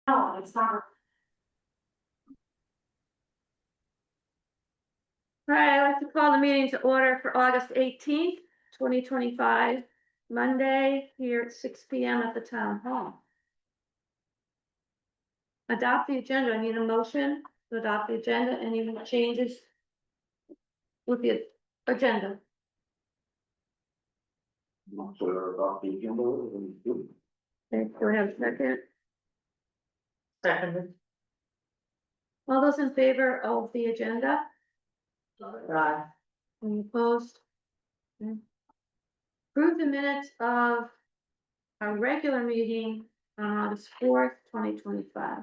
No, it's not. All right, I'd like to call the meeting to order for August 18th, 2025, Monday, here at 6 p.m. at the town hall. Adopt the agenda. I need a motion to adopt the agenda. Any changes with the agenda? Okay, do we have a second? Second. All those in favor of the agenda? Right. Any opposed? Okay. Approve the minutes of our regular meeting on August 4th, 2025.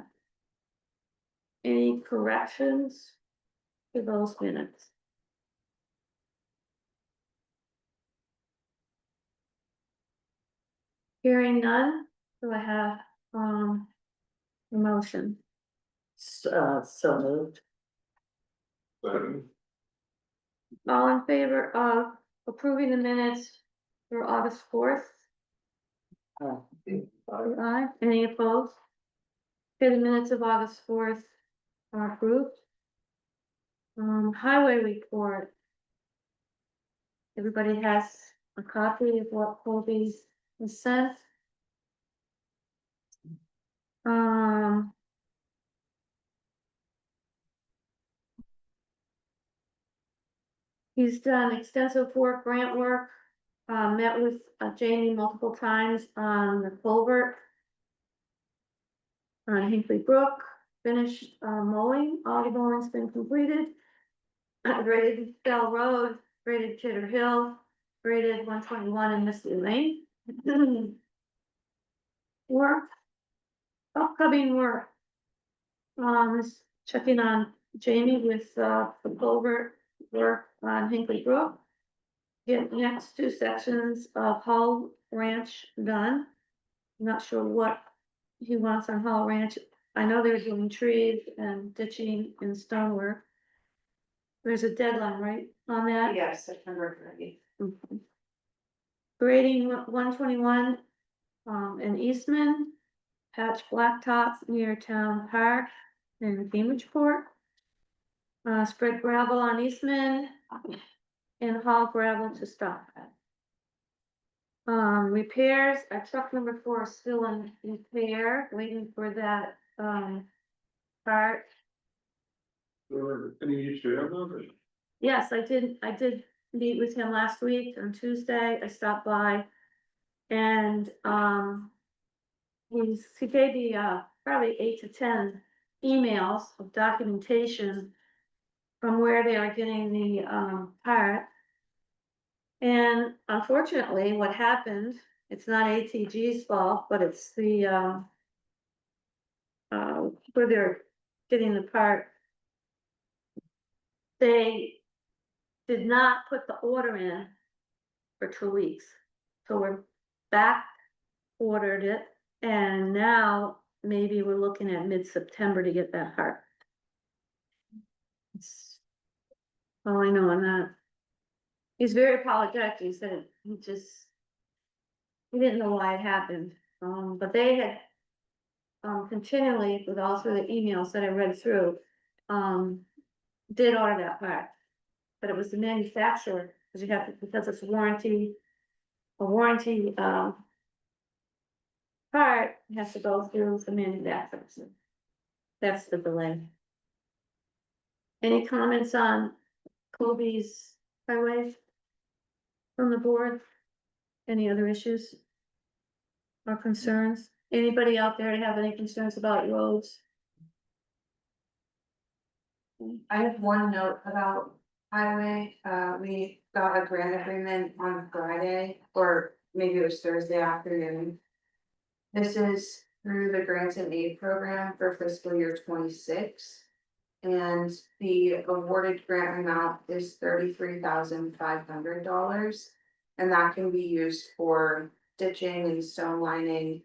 Any corrections to those minutes? Hearing none, do I have a motion? So moved. All in favor of approving the minutes for August 4th? Aye. Any opposed? Okay, the minutes of August 4th are approved. Highway report. Everybody has a copy of what Colby has sent. He's done extensive work, grant work, met with Jamie multiple times on the culvert on Hinkley Brook, finished mowing, all the mowing's been completed. Graded Bell Road, graded Chitter Hill, graded 121 and Misty Lane. Work, upcoming work. Is checking on Jamie with the culvert work on Hinkley Brook. Get the next two sections of Hull Ranch done. I'm not sure what he wants on Hull Ranch. I know they're doing trees and ditching and stonework. There's a deadline, right, on that? Yes, September 30th. Okay. Grading 121 in Eastman, patch blacktop near Town Park in Cambridgeport. Spread gravel on Eastman and haul gravel to stop that. Repairs, truck number 4 is still in repair, waiting for that part. Any issue of those? Yes, I did meet with him last week on Tuesday. I stopped by and he gave me probably 8 to 10 emails of documentation from where they are getting the part. And unfortunately, what happened, it's not ATG's fault, but it's the where they're getting the part. They did not put the order in for 2 weeks. So we're back ordered it, and now maybe we're looking at mid-September to get that part. That's all I know on that. He's very apologetic. He said he didn't know why it happened. But they had continually, with all through the emails that I read through, did order that part. But it was the manufacturer, because you have to, because it's a warranty part, it has to go through the manufacturer. So that's the delay. Any comments on Colby's highway from the board? Any other issues or concerns? Anybody out there have any concerns about roads? I have one note about highway. We got a grant agreement on Friday, or maybe it was Thursday afternoon. This is through the grants and aid program for fiscal year 26. And the awarded grant amount is $33,500. And that can be used for ditching and stone lining.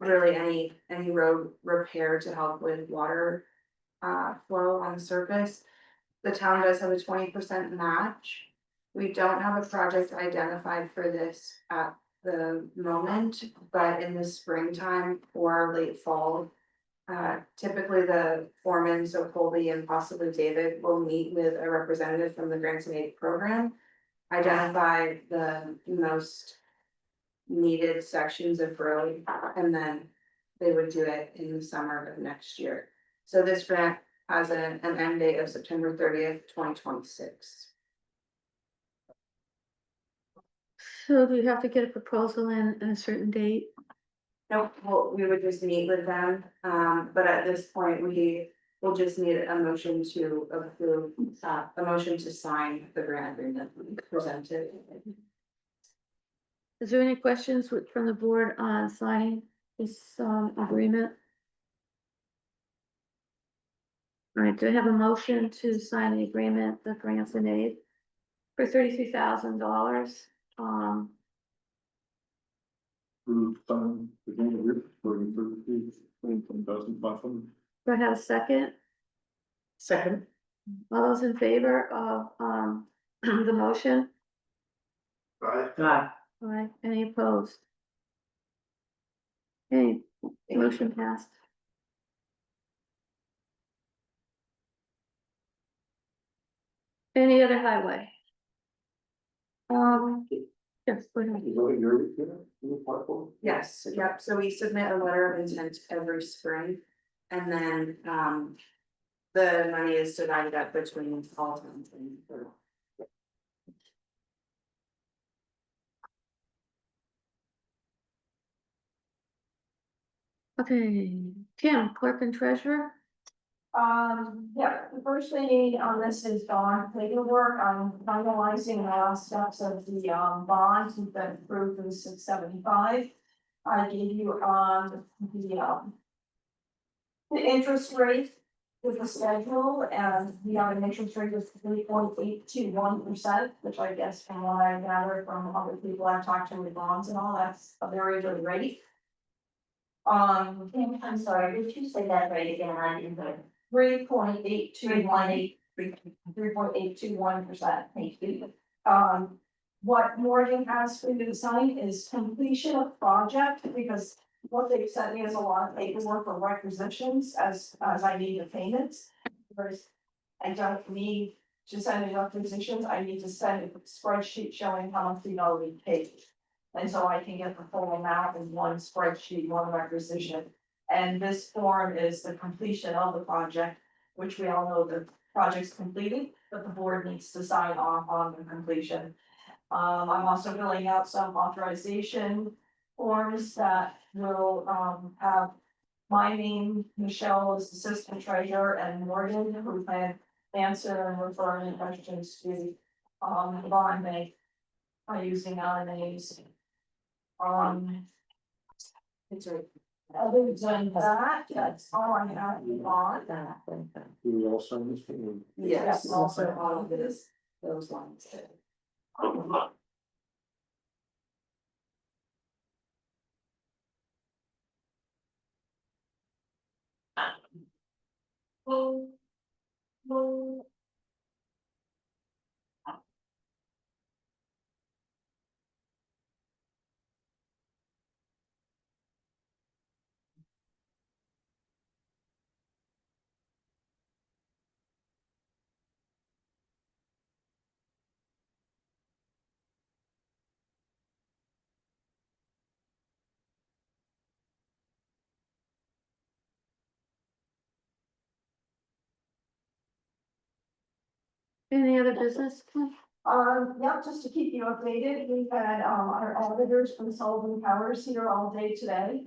Really any road repair to help with water flow on the surface. The town does have a 20% match. We don't have a project identified for this at the moment, but in the springtime or late fall. Typically the foreman, so Colby and possibly David will meet with a representative from the grants and aid program. Identify the most needed sections of road, and then they would do it in the summer of next year. So this grant has an end date of September 30th, 2026. So do you have to get a proposal in a certain date? Nope, well, we would just meet with them, but at this point, we will just need a motion to approve, a motion to sign the grant agreement presented. Is there any questions from the board on signing this, agreement? All right, do I have a motion to sign the agreement, the grants and aid for $33,000? Approved, the game of it, for the 1,500. Do I have a second? Second. All those in favor of, the motion? Aye. Aye. All right, any opposed? Okay, motion passed. Any other highway? Yes, go ahead. Is that your, your platform? Yes, yep, so we submit a letter of intent every spring, and then, the money is divided up between all towns and. Okay, Kim, clerk and treasurer? Yeah, the first thing you need on this is bond paperwork. I'm finalizing the last steps of the, bonds that approved in 675. I gave you, the interest rate with the schedule, and we have an interest rate of 3.821%, which I guess from what I gathered from other people I've talked to with bonds and all, that's a very good rate. I'm sorry, did you say that right again? I didn't hear. 3.821, 3.821%, thank you. What Morgan has for you to sign is completion of project, because what they've sent me is a lot of paperwork for requisitions as I need the payments. Whereas I don't need to send the requisitions, I need to send a spreadsheet showing how much we already paid. And so I can get the full amount in one spreadsheet, one requisition. And this form is the completion of the project, which we all know the project's completed, but the board needs to sign off on the completion. I'm also filling out some authorization forms that will, have my name, Michelle as assistant treasurer, and Morgan, who can answer and refer any questions to, the bond bank by using our names. It's right. Other than that, that's all I have on. We all sign this thing. Yes, Also, all of this, those lines. Any other business? Kim? Yeah, just to keep you updated, we've had, our auditors from Sullivan Powers here all day today.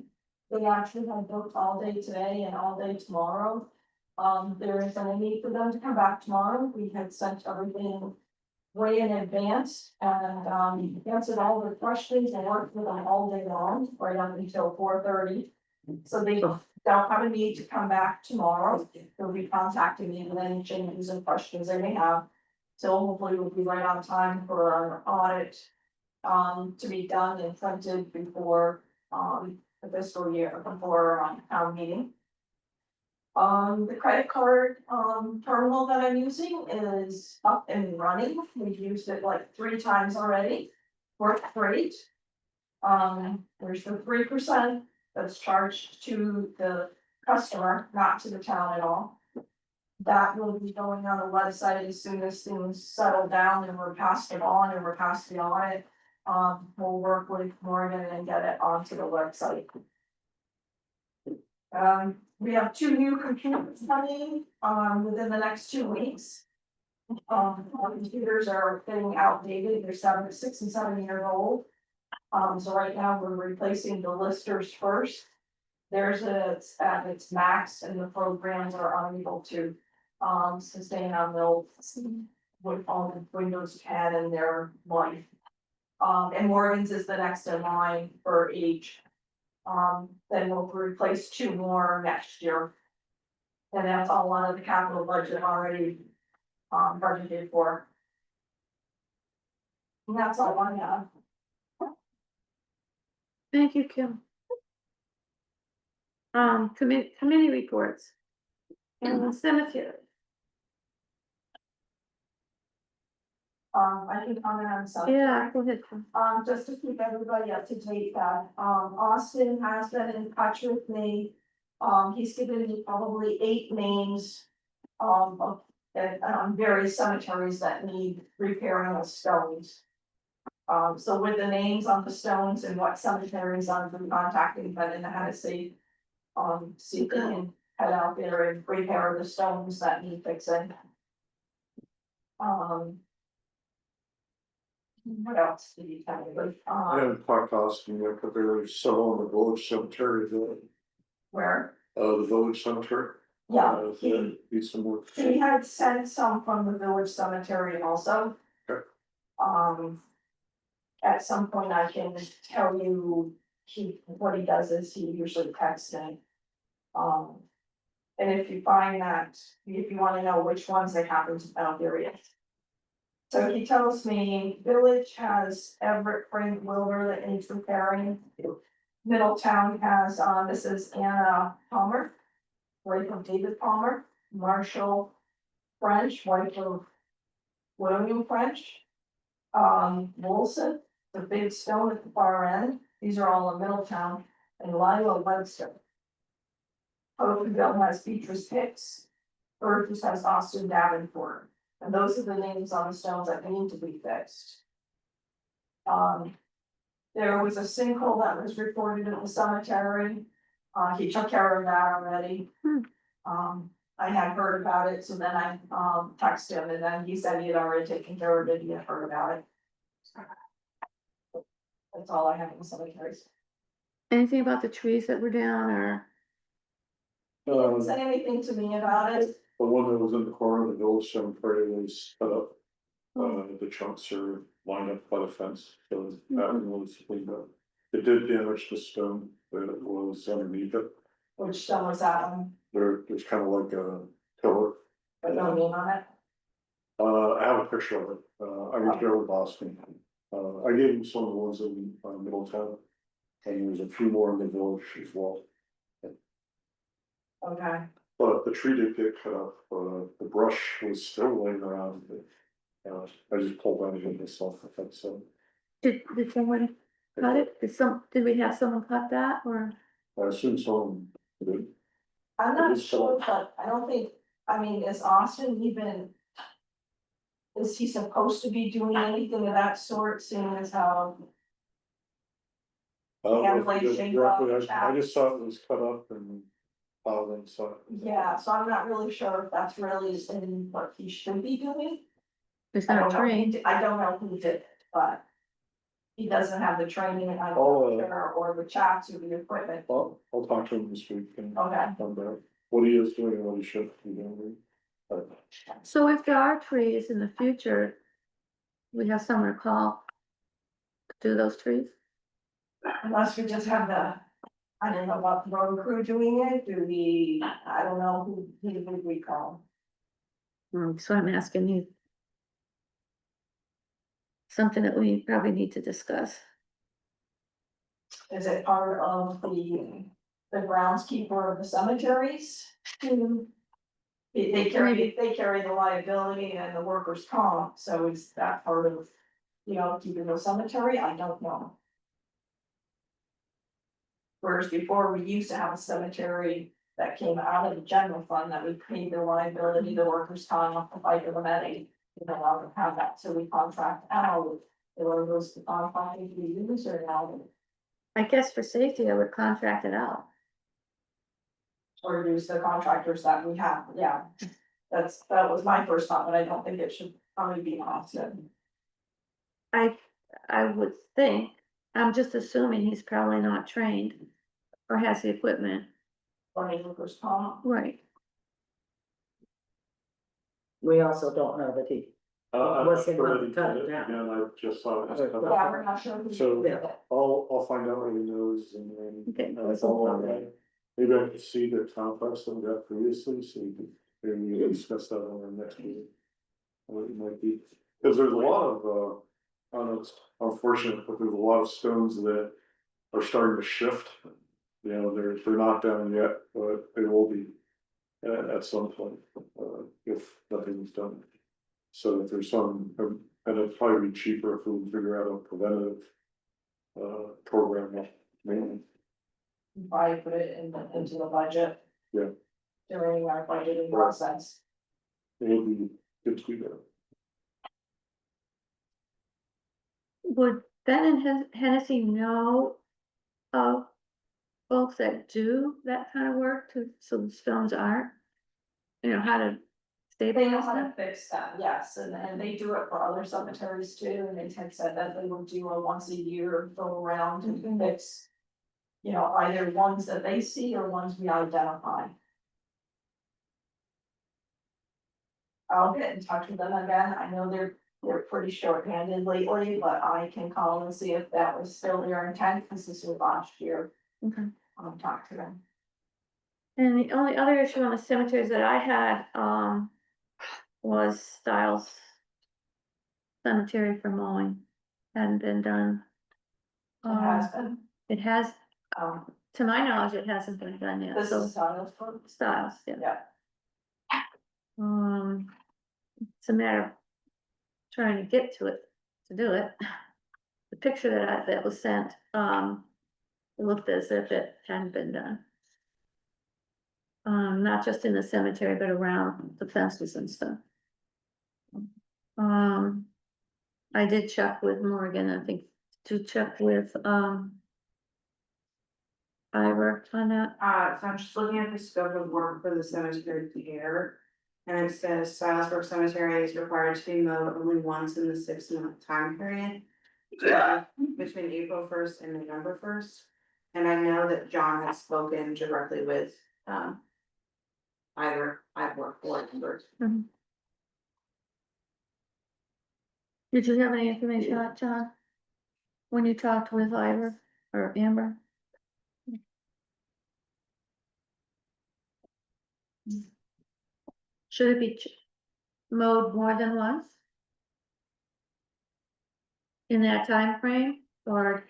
They actually have booked all day today and all day tomorrow. There is a need for them to come back tomorrow. We had sent everything way in advance and, answered all their questions and worked with them all day long, right up until 4:30. So they don't have a need to come back tomorrow. They'll be contacting me with any changes and questions they may have. So hopefully we'll be right on time for our audit, to be done and printed before, the fiscal year, before, our meeting. The credit card, terminal that I'm using is up and running. We've used it like 3 times already. Worked great. There's the 3% that's charged to the customer, not to the town at all. That will be going on the website as soon as things settle down and we're past it on and we're past the audit. We'll work with Morgan and get it onto the website. We have 2 new computers coming, within the next 2 weeks. Our computers are getting outdated, they're 6 and 7 years old. So right now we're replacing the listers first. It's at its max and the programs are unable to, sustain on those with all the Windows 10 and their life. And Morgan's is the next in line for age. Then we'll replace 2 more next year. And that's all out of the capital budget already, budgeted for. And that's all I have. Thank you, Kim. Committee reports. And the cemetery. I can comment on some. Yeah, go ahead, Kim. Just to keep everybody up to date that, Austin has been in touch with me. He's given me probably 8 names, of, various cemeteries that need repairing of stones. So with the names on the stones and what cemeteries I'm contacting, but in the Hennessy. See if they can head out there and repair the stones that need fixing. What else did you tell me? I haven't talked to Austin yet, but there's some on the village cemetery, Where? the village cemetery. Yeah, That needs some work. he had sent some from the village cemetery also. Okay. At some point I can tell you, what he does is he usually texts me. And if you find that, if you wanna know which ones they happen to out there yet. So he tells me village has Everett Frank Wilbur that needs repairing. Middletown has, this is Anna Palmer, wife of David Palmer, Marshall French, wife of William French. Wilson, the big stone at the far end, these are all in Middletown, and Lila Webster. Oakville has Beatrice Hicks, Burgess has Austin Davenport, and those are the names on the stones that need to be fixed. There was a sinkhole that was reported in the cemetery, he took care of that already. I had heard about it, so then I texted him and then he said he had already taken care of it, he had heard about it. That's all I have in the cemeteries. Anything about the trees that were down or? He didn't say anything to me about it. The one that was in the corner of the village cemetery was cut up. The chunks are lined up by the fence, so that one was cleaned up. It did damage the stone that was underneath it. Which stone was that one? There's kind of like a pillar. But no name on it. I have a picture of it. I was there with Boston. I gave him some of the ones in Middletown. And there's a few more in the village as well. Okay. But the tree did get cut off. The brush was still laying around. I just pulled out of it myself, I think so. Did someone cut it? Did we have someone cut that or? I assume someone did. I'm It not is sure, but I don't think, I mean, is Austin even? Is he supposed to be doing anything of that sort, seeing as how? Directly, Like I just saw it was cut up and piled inside. Yeah, so I'm not really sure if that's really in what he should be doing. It's I not don't know, trained. I don't know who did it, but. He doesn't have the training, I Oh, don't sure, or the chats or the equipment. Well, I'll talk to him this week and Okay. find out what he is doing and what he should be doing. So if there are trees in the future, we have someone to call to do those trees? Unless we just have I don't know about the road crew doing it, I don't know who we call. So I'm asking you. Something that we probably need to discuss. Is it part of the groundskeeper of the cemeteries? They carry the liability and the workers' comp, so is that part of, keeping the cemetery? I don't know. Whereas before, we used to have a cemetery that came out of the general fund that we paid the liability, the workers' comp, the FICA, the Med. We don't want to have that, so we contract out, or those contracting we use or now, I guess for safety, I would contract it out. or use the contractors that we have, yeah. That was my first thought, but I don't think it should probably be often. I would think, I'm just assuming he's probably not trained or has the equipment. Or any workers' comp. Right. We also don't know that he, I'm What's not it sure gonna that he cut did it it. down? Again, I just saw it. Yeah, we're not sure who So- did it. I'll find out what he knows and Okay, then. that's all right. Maybe I could see the complex that we got previously, so we could, maybe we can discuss that on our next meeting. What it might be, because there's a lot of, I don't know, it's unfortunate, but there's a lot of stones that are starting to shift. You know, they're not down yet, but they will be at some point, if nothing's done. So if there's some, and it'd probably be cheaper if we figure out a preventative program of maintenance. Probably put it into the budget. Yeah. During our budgeting process. It would be good to do that. Would Ben and Hennessy know of folks that do that kind of work to, so the stones aren't? You know, how to They know stabilize how to them? fix that, yes, and they do it for other cemeteries too, and they had said that they would do a once a year go around and fix. You know, either ones that they see or ones we identify. I'll get in touch with them again, I know they're pretty short-handed lately, but I can call and see if that was still their intent, because this was last year. Okay. I'll talk to them. And the only other issue on the cemeteries that I had, was Styles Cemetery for mowing, hadn't been done. It has been, It has, um, to my knowledge, it hasn't been done yet, this so is Styles Road. Styles, yeah. Yeah, It's a matter of trying to get to it, to do it. The picture that was sent, it looked as if it hadn't been done. Not just in the cemetery, but around the fences and stuff. I did check with Morgan, I think, to check with, Ivor on that. So I'm just looking at the scope of work for the cemetery here. And it says Salisbury Cemetery is required to be mowed only once in the 6-month time period. Between April 1st and November 1st. And I know that John has spoken directly with, Ivor board members. Did you have any information on it, John? When you talked with Ivor or Amber? Should it be mowed more than once? In that time frame, or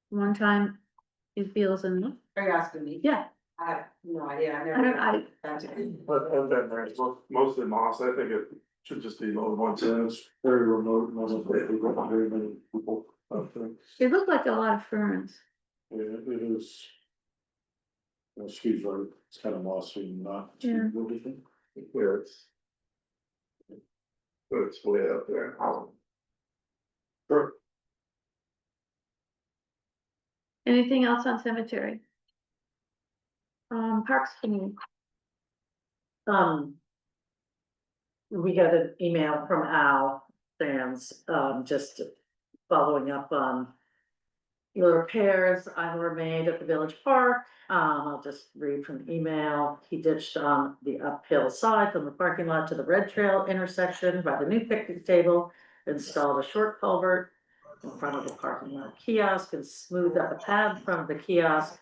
one time it feels enough? Are you asking me? Yeah, I have no idea, I I don't, never. I, But I've been there, mostly moss, I think it should just be mowed once, and it's very remote, not we've got very many people out there. it looked like a lot of ferns. Yeah, it is. Steve's right, it's kind of mossy, not Yeah. too everything. Where it's way up there. Sure. Anything else on cemetery? Parks Committee, we got an email from Al Sands, just following up on the repairs were made at the village park. I'll just read from the email. He ditched on the uphill side from the parking lot to the Red Trail intersection by the new picnic table, installed a short culvert in front of the parking lot kiosk and smoothed out the pad in front of the kiosk.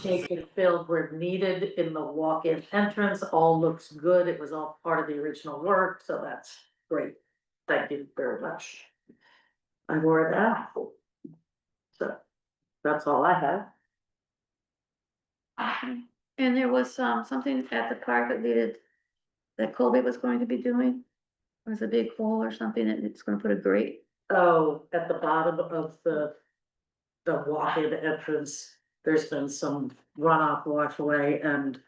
Taken filled where needed in the walk-in entrance, all looks good, it was all part of the original work, so that's great. Thank you very much. I'm aware of that. So, that's all I have. and there was something at the park that needed, that Colby was going to be doing. There was a big hole or something, and it's gonna put a grate. Oh, at the bottom of the walk-in entrance, there's been some runoff wash away and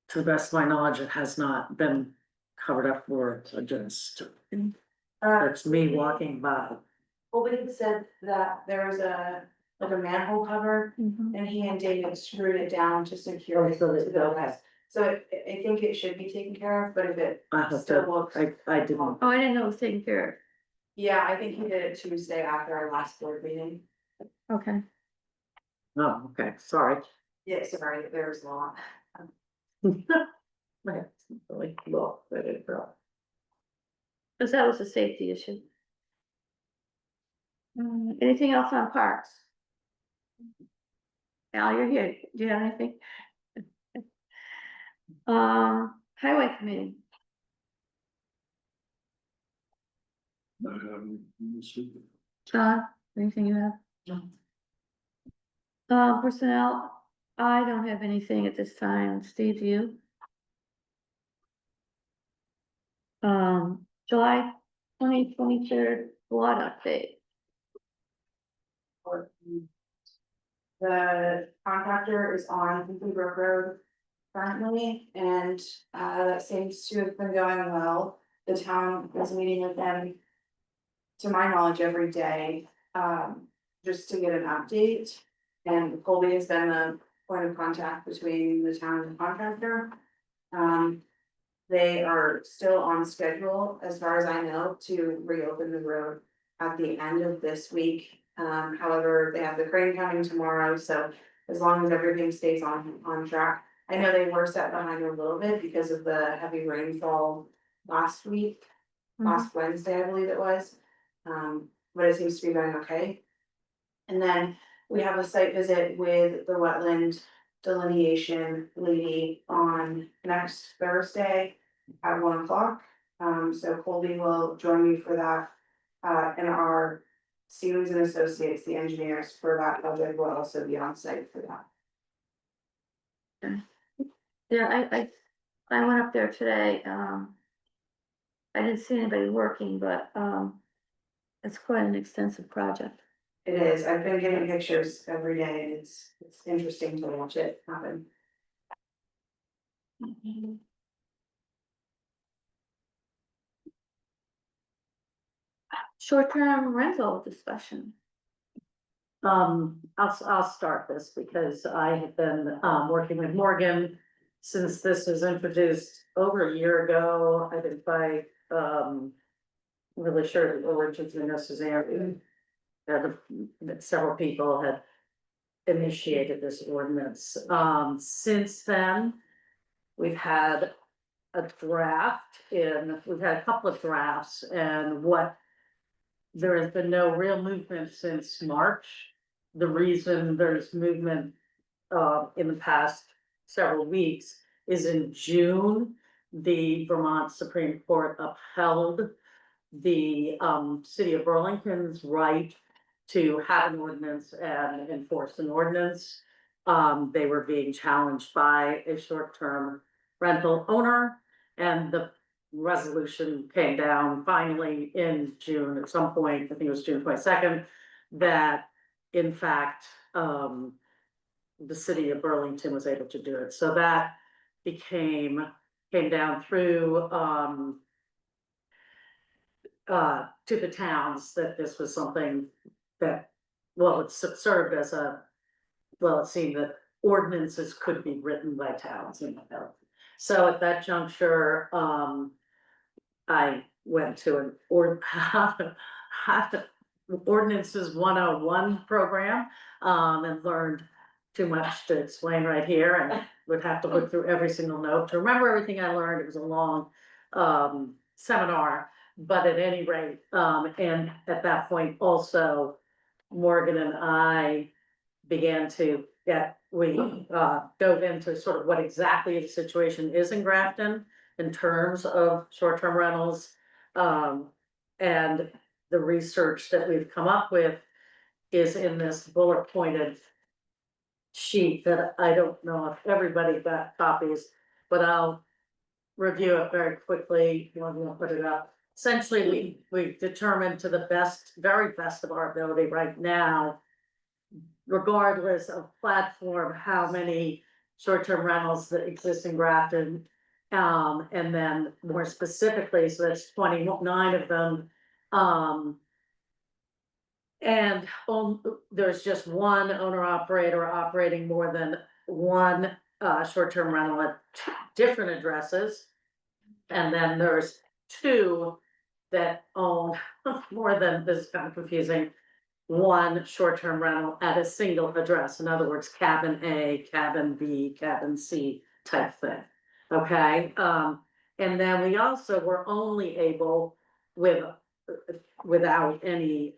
to the best of my knowledge, it has not been covered up or just, it's me walking by. Colby said that there was like a manhole cover, and he and David screwed it down to secure it So to that, the okay, west. So I think it should be taken care of, but if it I have still to, looks. I didn't, Oh, I didn't know it was taken care of. Yeah, I think he did it Tuesday after our last board meeting. Okay, oh, okay, sorry. Yeah, sorry, there's a lot. Really look, but it, because that was a safety issue. Anything else on parks? Al, you're here, do you have anything? Highway committee, John, anything you have? Personnel, I don't have anything at this time, Steve, you? July 2023 flood update. The contractor is on Hinkley Brook Road currently, and that seems to have been going well. The town is meeting with them, to my knowledge, every day, just to get an update. And Colby has been the point of contact between the town and the contractor. They are still on schedule, as far as I know, to reopen the road at the end of this week. However, they have the crane coming tomorrow, so as long as everything stays on track. I know they were set behind a little bit because of the heavy rainfall last week, last Wednesday, I believe it was. But it seems to be going okay. And then we have a site visit with the wetland delineation lady on next Thursday at 1 o'clock. So Colby will join me for that. And our Stevens and Associates, the engineers for that project, will also be on site for that. Yeah, I went up there today, I didn't see anybody working, but, it's quite an extensive project. It is, I've been getting pictures every day and it's interesting to watch it happen. Short-term rental discussion. I'll start this because I have been, working with Morgan since this was introduced over a year ago. I think by, really sure the origins in this is Aaron. That several people had initiated this ordinance. Since then, we've had a draft we've had a couple of drafts and there has been no real movement since March. The reason there's movement in the past several weeks is in June, the Vermont Supreme Court upheld the city of Burlington's right to have an ordinance and enforce an ordinance. They were being challenged by a short-term rental owner, and the resolution came down finally in June at some point, I think it was June 22nd, that in fact, the city of Burlington was able to do it. So that came down through, to the towns that this was something that, well, it's served as it seemed that ordinances could be written by towns, so at that juncture, I went to an ordinances 101 program, and learned too much to explain right here, and would have to look through every single note to remember everything I learned. It was a long, seminar, but at any rate, and at that point also, Morgan and I began to dove into sort of what exactly the situation is in Grafton in terms of short-term rentals. And the research that we've come up with is in this bullet pointed sheet that I don't know if everybody got copies, but I'll review it very quickly. You want to put it up? Essentially, we determined to the very best of our ability right now, regardless of platform, how many short-term rentals that exist in Grafton. And then more specifically, so that's 29 of them. And there's just one owner operator operating more than one short-term rental at different addresses. And then there's two that own more than, this is kind of confusing, one short-term rental at a single address. In other words, cabin A, cabin B, cabin C type thing. Okay, and then we also were only able without any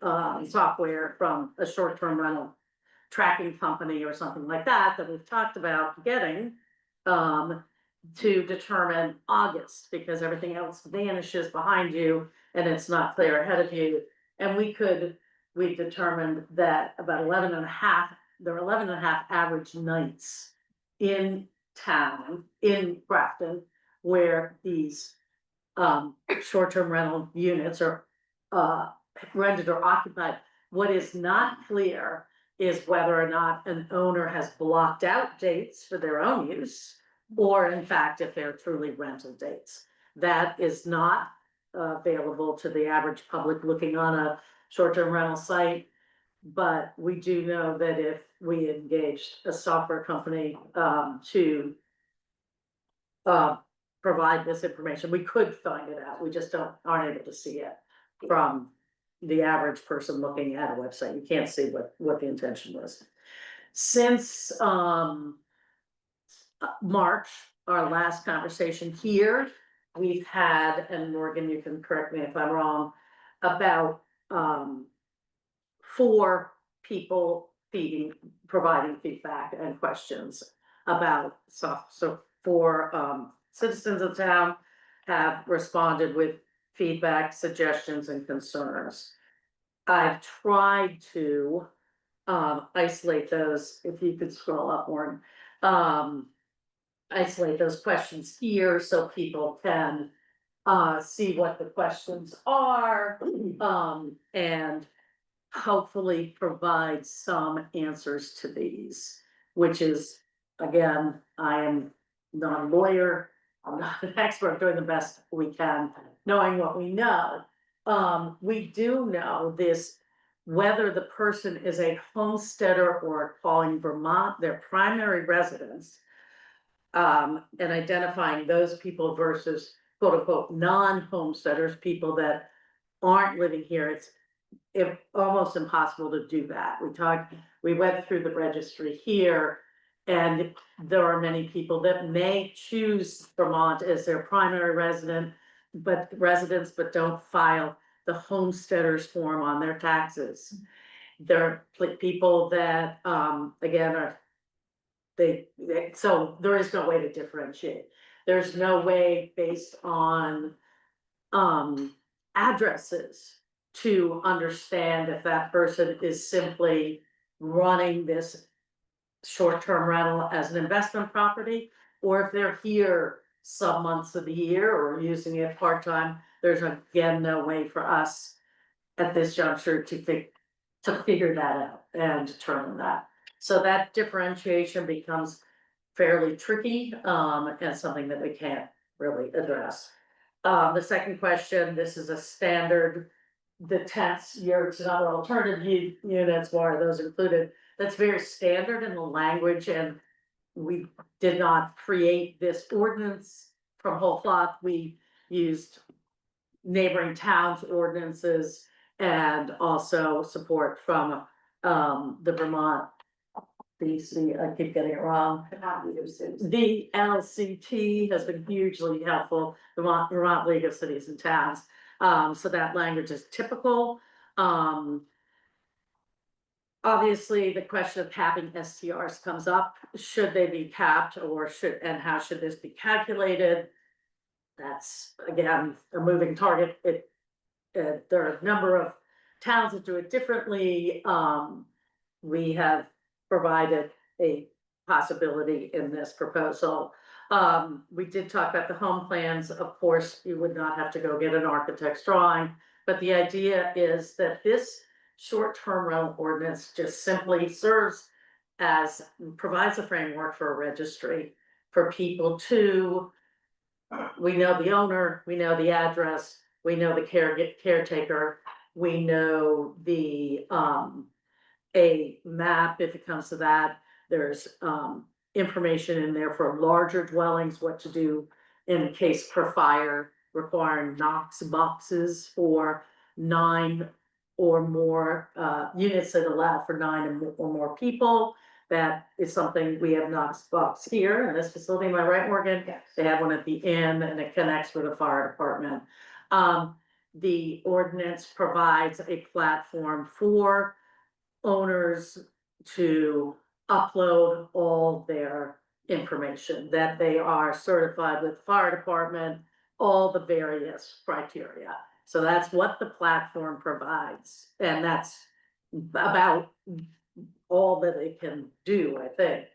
software from a short-term rental tracking company or something like that we've talked about getting to determine August, because everything else vanishes behind you and it's not clear ahead of you. And we determined that about 11 and a half, there are 11 and a half average nights in town, in Grafton, where these short-term rental units are rented or occupied. What is not clear is whether or not an owner has blocked out dates for their own use, or in fact, if they're truly rental dates. That is not available to the average public looking on a short-term rental site. But we do know that if we engaged a software company to provide this information, we could find it out. We just aren't able to see it from the average person looking at a website. You can't see what the intention was. Since March, our last conversation here, we've had, and Morgan, you can correct me if I'm wrong, about 4 people providing feedback and questions about soft. So 4 citizens of town have responded with feedback, suggestions, and concerns. I've tried to isolate those, if you could scroll up more, isolate those questions here so people can see what the questions are, and hopefully provide some answers to these, which is, again, I am not a lawyer, I'm not an expert, doing the best we can, knowing what we know. We do know this, whether the person is a homesteader or calling Vermont their primary residence, and identifying those people versus quote unquote non-homesteaders, people that aren't living here. It's almost impossible to do that. We went through the registry here, and there are many people that may choose Vermont as their primary residence, but don't file the homesteaders form on their taxes. There are people that, again, so there is no way to differentiate. There's no way based on addresses to understand if that person is simply running this short-term rental as an investment property, or if they're here some months of the year or using it part-time. There's again no way for us at this juncture to figure that out and determine that. So that differentiation becomes fairly tricky, and something that we can't really address. The second question, this is a standard, the tents, it's not alternative units, why are those included? That's very standard in the language, and we did not create this ordinance from whole cloth. We used neighboring towns' ordinances and also support from the Vermont, I keep getting it wrong. The LCT has been hugely helpful, the Vermont League of Cities and Towns. So that language is typical. Obviously, the question of capping STRs comes up. Should they be capped, or and how should this be calculated? That's again a moving target. There are a number of towns that do it differently. We have provided a possibility in this proposal. We did talk about the home plans. Of course, you would not have to go get an architect's drawing, but the idea is that this short-term rental ordinance just simply serves as, provides a framework for a registry for people to, we know the owner, we know the address, we know the caretaker, we know the, a map if it comes to that. There's, information in there for larger dwellings, what to do in case for fire, requiring Knox boxes for 9 or more, units that allow for 9 or more people. That is something we have Knox box here in this facility, am I right, Morgan? Yes. They have one at the inn and it connects with the fire department. The ordinance provides a platform for owners to upload all their information, that they are certified with the fire department, all the various criteria. So that's what the platform provides, and that's about all that it can do, I think.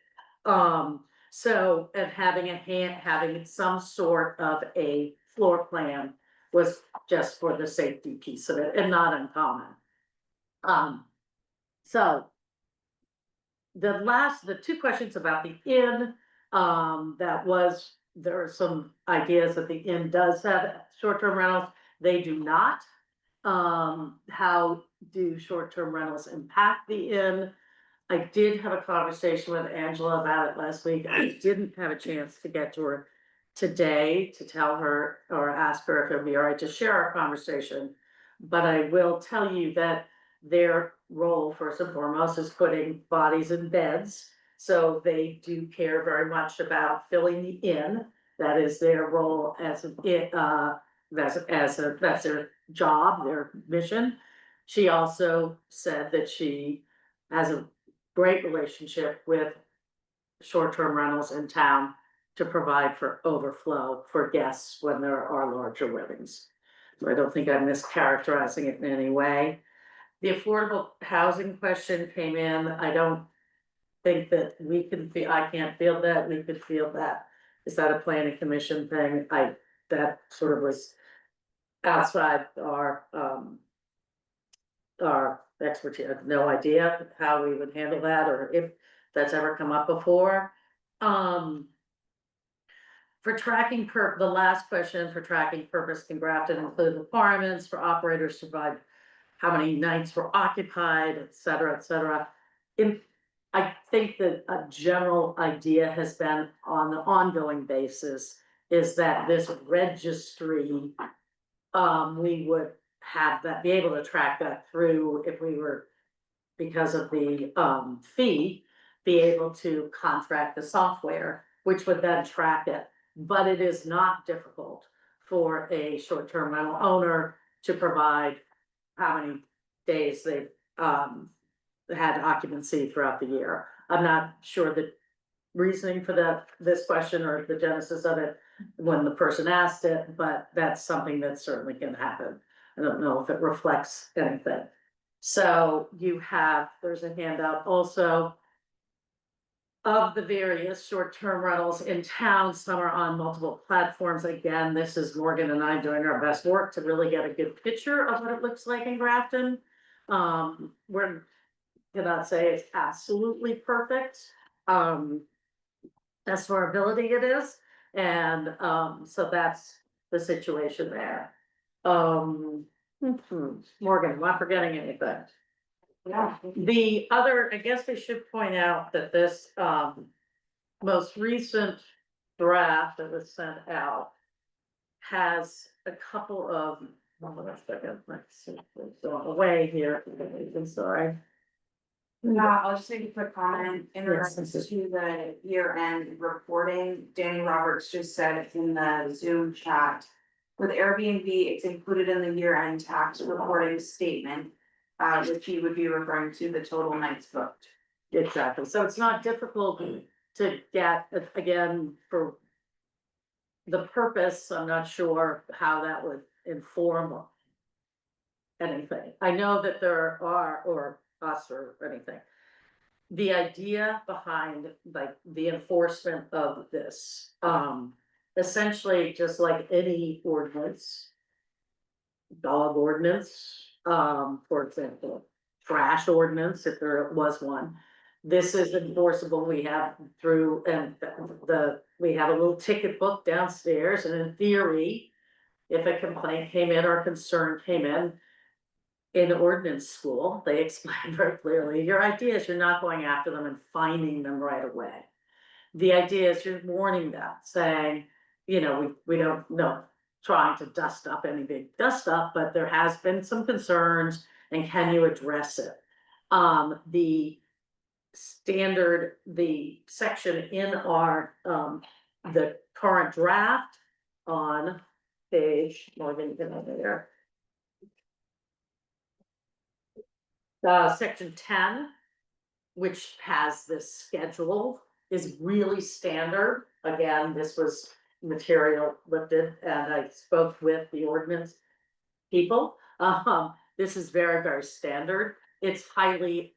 So, and having some sort of a floor plan was just for the safety piece of it, and not uncommon. So the 2 questions about the inn, there are some ideas that the inn does have short-term rentals, they do not. How do short-term rentals impact the inn? I did have a conversation with Angela about it last week, I didn't have a chance to get to her today to tell her or ask her if it would be all right to share our conversation. But I will tell you that their role, first and foremost, is putting bodies in beds. So they do care very much about filling the inn. That is their role as that's their job, their mission. She also said that she has a great relationship with short-term rentals in town to provide for overflow for guests when there are larger weddings. So I don't think I'm mischaracterizing it in any way. The affordable housing question came in, I don't think that we can feel, I can't feel that, we could feel that. Is that a planning commission thing? That sort of was outside our expertise. I have no idea how we would handle that, or if that's ever come up before. For tracking the last question, for tracking purpose, can Grafton include requirements for operators to provide how many nights were occupied, et cetera, et cetera. I think that a general idea has been on the ongoing basis is that this registry, we would have that, be able to track that through if we were, because of the fee, be able to contract the software, which would then track it. But it is not difficult for a short-term rental owner to provide how many days they've had occupancy throughout the year. I'm not sure the reasoning for this question or the genesis of it when the person asked it, but that's something that certainly can happen. I don't know if it reflects anything. So there's a handout also of the various short-term rentals in town. Some are on multiple platforms. Again, this is Morgan and I doing our best work to really get a good picture of what it looks like in Grafton. We're cannot say it's absolutely perfect. As for ability it is, and so that's the situation there. Morgan, am I forgetting anything? Yeah. The other, I guess we should point out that this most recent draft that was sent out has a couple of, hold on a second, let's see, it's going away here, I'm sorry. I'll just make a quick comment in regards to the year-end reporting. Danny Roberts just said in the Zoom chat, with Airbnb, it's included in the year-end tax reporting statement, which he would be referring to the total nights booked. Exactly, so it's not difficult to get, again, for the purpose, I'm not sure how that would inform anything. I know that there are, or us or anything. The idea behind like the enforcement of this, essentially just like any ordinance, dog ordinance, for example, trash ordinance, if there was one. This is enforceable, we have through, and we have a little ticket book downstairs, and in theory. If a complaint came in or concern came in ordinance school, they explain very clearly, your idea is you're not going after them and finding them right away. The idea is you're warning them, saying, you know, we don't know, trying to dust up any big dust up, but there has been some concerns, and can you address it? The standard, the section in our, the current draft on page, Morgan, get over there. Section 10, which has this schedule, is really standard. Again, this was material lifted, and I spoke with the ordinance people. This is very, very standard. It's highly,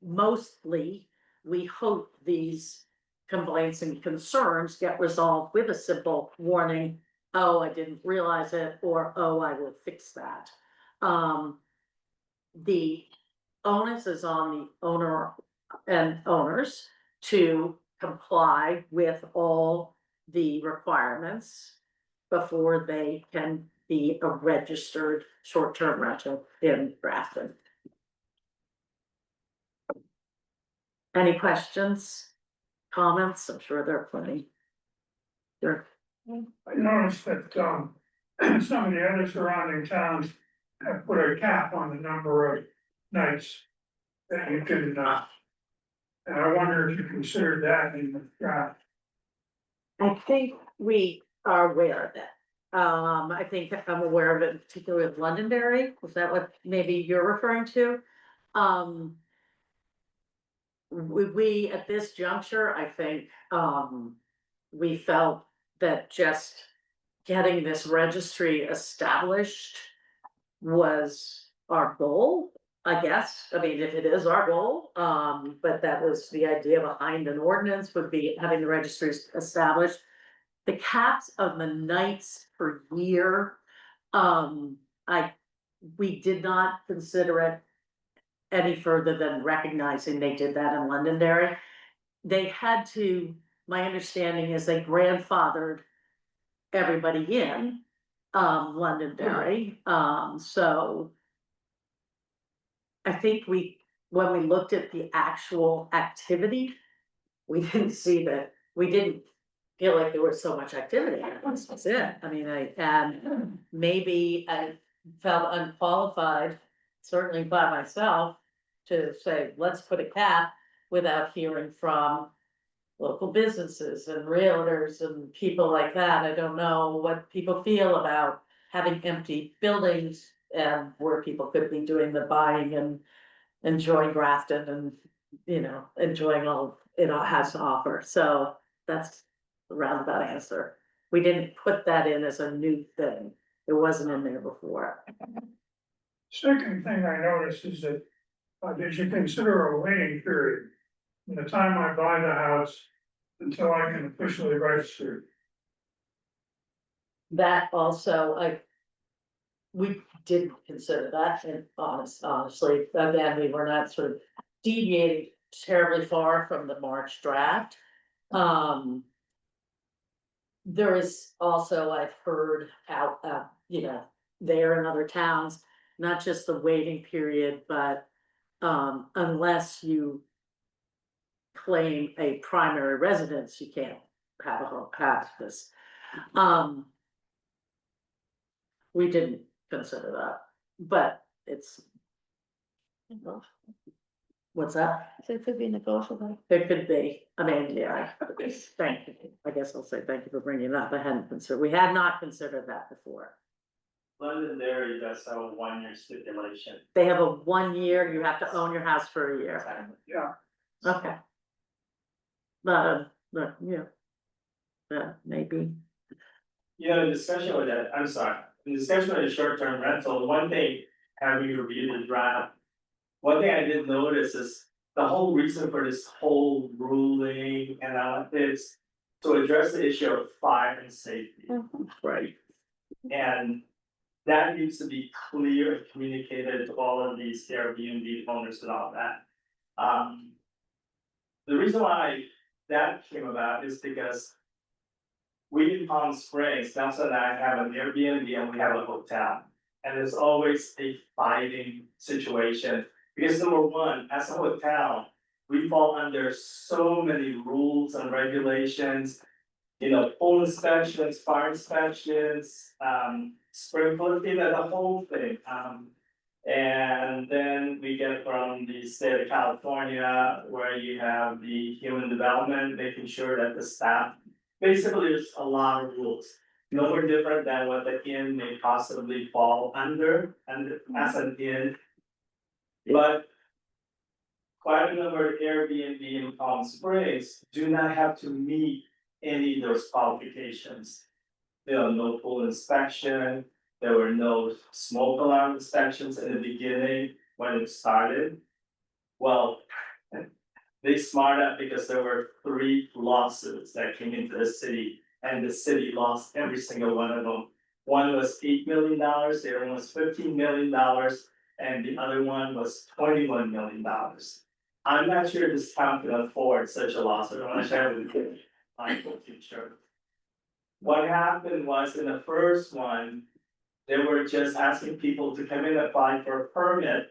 mostly, we hope these complaints and concerns get resolved with a simple warning. Oh, I didn't realize it, or, oh, I will fix that. The onus is on the owner and owners to comply with all the requirements before they can be a registered short-term rental in Grafton. Any questions, comments? I'm sure there are plenty. Sure. I noticed that, some of the other surrounding towns have put a cap on the number of nights that you can, and I wonder if you considered that in the draft. I think we are aware of it. I think I'm aware of it, particularly with Londonderry. Was that what maybe you're referring to? We at this juncture, I think, we felt that just getting this registry established was our goal, I guess. I mean, if it is our goal, but that was the idea behind an ordinance, would be having the registries established. The caps of the nights per year, we did not consider it any further than recognizing they did that in Londonderry. They had to, my understanding is they grandfathered everybody in, Londonderry, so. I think when we looked at the actual activity, we didn't see that, we didn't feel like there was so much activity. That's it. I mean, and maybe I felt unqualified, certainly by myself, to say, let's put a cap without hearing from local businesses and realtors and people like that. I don't know what people feel about having empty buildings and where people could be doing the buying and enjoying Grafton and, you know, enjoying all it all has to offer. So that's the roundabout answer. We didn't put that in as a new thing. It wasn't in there before. Second thing I noticed is that, did you consider a waiting period from the time I buy the house until I can officially register? That also, we didn't consider that, and honestly, again, we were not sort of deviating terribly far from the March draft. There is also, I've heard out, you know, there in other towns, not just the waiting period, but unless you claim a primary residence, you can't have a whole path this. We didn't consider that, but it's. What's that? So it could be negotiable. It could be, I mean, yeah, thank you, I guess I'll say thank you for bringing it up, I hadn't considered, we had not considered that before. Londonderry does have a 1-year stipulation. They have a 1 year, you have to own your house for a year, Yeah, okay. But, yeah, maybe. You had a discussion with that, I'm sorry, the discussion with the short-term rental, one thing, having reviewed the draft. One thing I did notice is the whole reason for this whole ruling and all is to address the issue of fire and safety. Right. And that needs to be clear and communicated to all of these Airbnb owners and all that. The reason why that came about is because we in Palm Springs, Nelson and I have an Airbnb and we have a hotel. And there's always a fighting situation, because number one, as a hotel, we fall under so many rules and regulations. You know, pool inspections, fire inspections, sprinkler, the whole thing. And then we get from the state of California, where you have the human development, making sure that the staff. Basically, there's a lot of rules, no more different than what the inn may possibly fall under, and as an inn. But quite a number of Airbnb in Palm Springs do not have to meet any of those qualifications. There are no pool inspection, there were no smoke alarm inspections in the beginning when it started. Well, they smart up because there were 3 lawsuits that came into the city, and the city lost every single one of them. One was $8 million, the other one was $15 million, and the other one was $21 million. I'm not sure this town can afford such a lawsuit, I'm not sure with the future. What happened was, in the first one, they were just asking people to come in and apply for a permit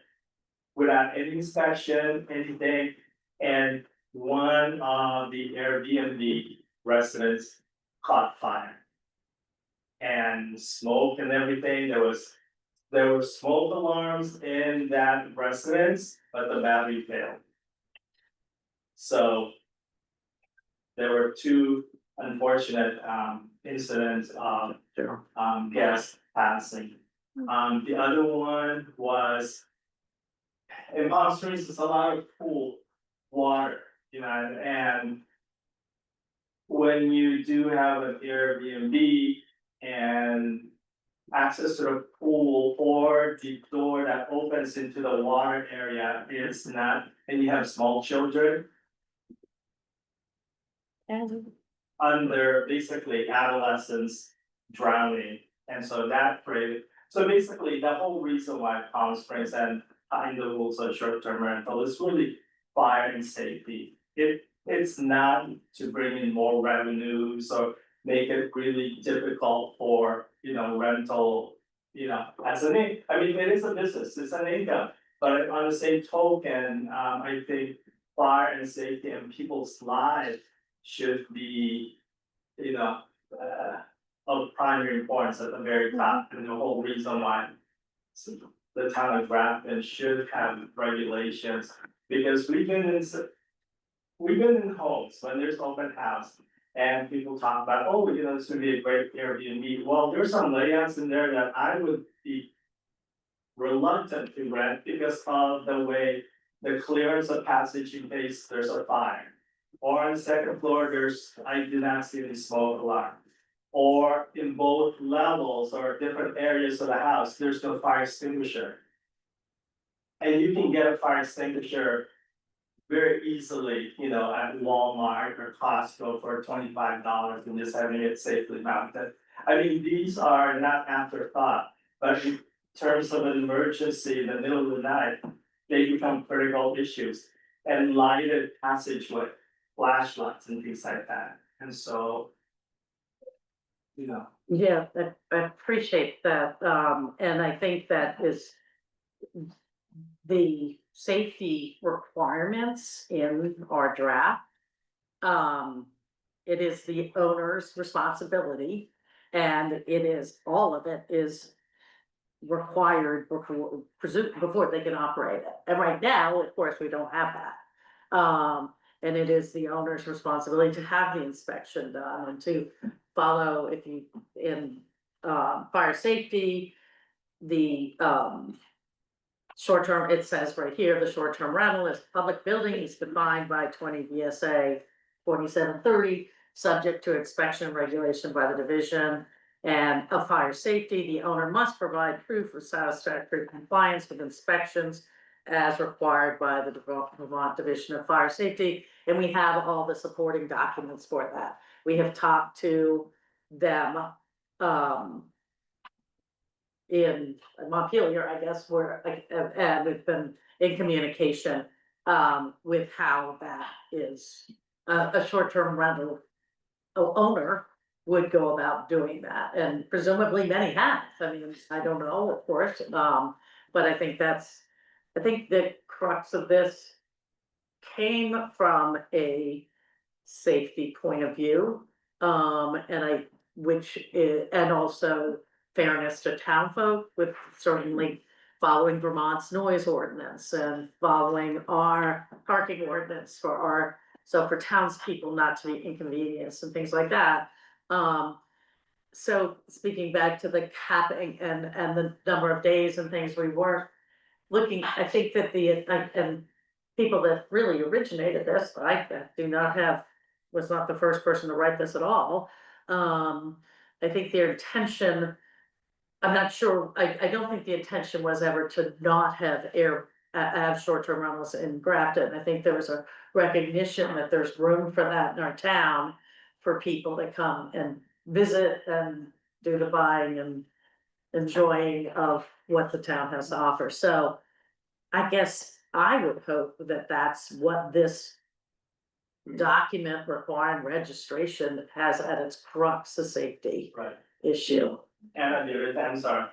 without any inspection, anything. And one of the Airbnb residents caught fire. And smoke and everything, there were smoke alarms in that residence, but the battery failed. So there were 2 unfortunate incidents of gas passing. The other one was in Palm Springs, there's a lot of pool water, you know, and when you do have an Airbnb and access to the pool or the door that opens into the water area is not, and you have small children under basically adolescents drowning, and so that created, so basically the whole reason why Palm Springs and in the rules of short-term rental is really fire and safety. It's not to bring in more revenues or make it really difficult for, you know, rental, you know, as an I mean, it is a business, it's an income, but on the same token, I think fire and safety and people's lives should be, you know, of primary importance at the very top, and the whole reason why the town of Grafton should have regulations, because we've been in homes when there's open house. And people talk about, oh, you know, this would be a great Airbnb. Well, there's some layouts in there that I would be reluctant to rent because of the way the clearance of passage in case there's a fire. Or on the second floor, I did not see any smoke alarm. Or in both levels or different areas of the house, there's no fire extinguisher. And you can get a fire extinguisher very easily, you know, at Walmart or Costco for $25 and just having it safely mounted. I mean, these are not afterthought, but in terms of an emergency in the middle of the night, they become critical issues. And lighted passageway, flashlights and things like that, and so. You know. Yeah, I appreciate that, and I think that is the safety requirements in our draft. It is the owner's responsibility, and it is, all of it is required before they can operate it. And right now, of course, we don't have that. And it is the owner's responsibility to have the inspection done and to follow, if you, in, fire safety, the, short-term, it says right here, the short-term rental is public building is defined by 20 VSA 4730, subject to inspection and regulation by the division. And of fire safety, the owner must provide proof of satisfactory compliance with inspections as required by the Vermont Division of Fire Safety. And we have all the supporting documents for that. We have talked to them, in Montpelier, I guess, where, and we've been in communication, with how that is, a short-term rental owner would go about doing that, and presumably many have, I mean, I don't know, of course, but I think the crux of this came from a safety point of view, and also fairness to town folk, with certainly following Vermont's noise ordinance and following our parking ordinance so for townspeople not to be inconvenienced and things like that. So speaking back to the capping and the number of days and things we work, looking, I think that and people that really originated this, I was not the first person to write this at all. I think their intention, I'm not sure, I don't think the intention was ever to not have short-term rentals in Grafton. I think there was a recognition that there's room for that in our town for people to come and visit and do the buying and enjoying of what the town has to offer. So I guess I would hope that that's what this document requiring registration has at its crux, a safety Right. issue. And the other things are,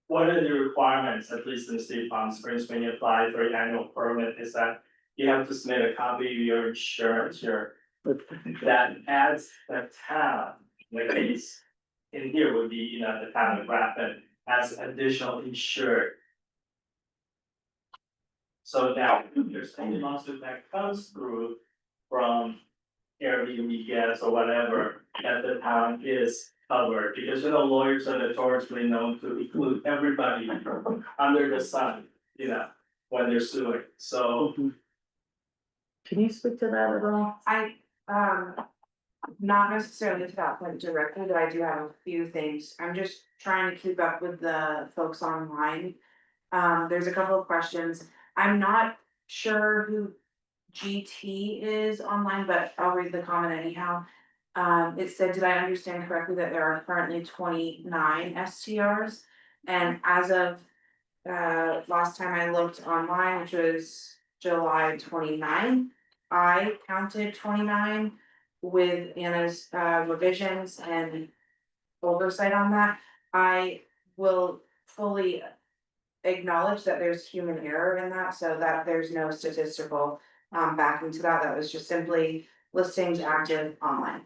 one of the requirements, at least in the state of Palm Springs, when you apply for an annual permit, is that you have to submit a copy of your insurance, that adds the town, the case in here would be, the town of Grafton as additional insured. So now, if there's any lawsuit that comes through from Airbnb guests or whatever, that the town is covered, because lawyers are notoriously known to include everybody under the sun, when they're suing, so. Can you speak to that at all? I, not necessarily to that point directly, but I do have a few things. I'm just trying to keep up with the folks online. There's a couple of questions. I'm not sure who GT is online, but I'll read the comment anyhow. It said, did I understand correctly that there are currently 29 STRs? And as of, last time I looked online, which was July 29, I counted 29 with Anna's, revisions and oversight on that. I will fully acknowledge that there's human error in that, so that there's no statistical backing to that. That was just simply listings active online.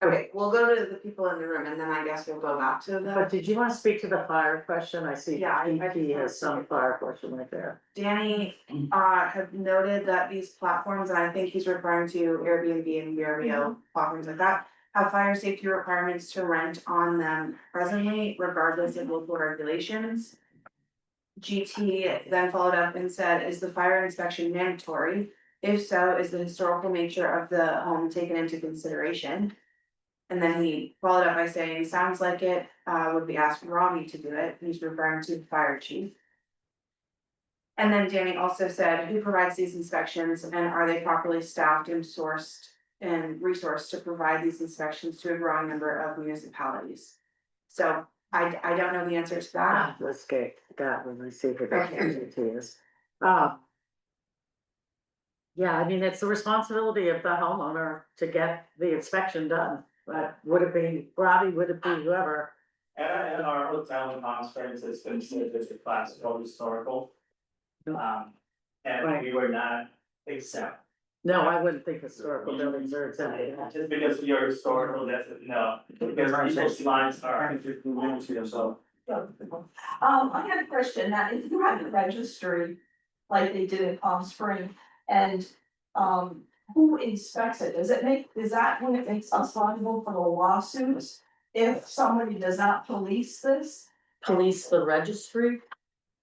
Okay, we'll go to the people in the room and then I guess we'll go back to But the. did you want to speak to the fire question? I see Yeah, EP has some fire question right there. Danny have noted that these platforms, and I think he's referring to Airbnb and VRBO platforms like that, have fire safety requirements to rent on them presently, regardless of local regulations. GT then followed up and said, is the fire inspection mandatory? If so, is the historical nature of the home taken into consideration? And then he followed up by saying, sounds like it, would be asking Robbie to do it. He's referring to the fire chief. And then Danny also said, who provides these inspections and are they properly staffed and sourced and resourced to provide these inspections to a growing number of municipalities? So I don't know the answer to that. Let's get that when we see who the Okay. GT is. Yeah, I mean, it's the responsibility of the homeowner to get the inspection done, but would it be Robbie, would it be whoever? And our hotel in Palm Springs has been considered as a classical historical. And Right. we were not exempt. No, I wouldn't think historical buildings are exempt. Just because you're historical, no, because people's lines are. I had a question, that if you had a registry, like they did in Palm Spring, and, who inspects it? Is that when it makes us liable for the lawsuits? If somebody does not police this, Police the registry?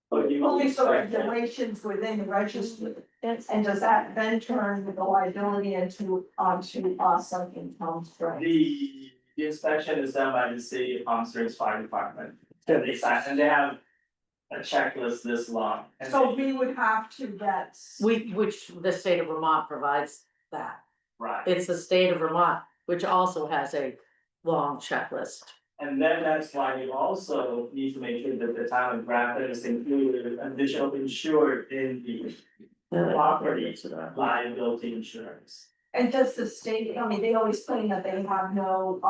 police the regulations within the registry, and does that then turn the liability onto us like in Palm Springs? The inspection is done by the city of Palm Springs Fire Department, and they have a checklist this long. And So we would have to get. Which the state of Vermont provides that. Right, It's the state of Vermont, which also has a long checklist. And then that's why you also need to make sure that the town of Grafton is included additional insured in the property liability insurance. And does the state, I mean, they always claim that they have no,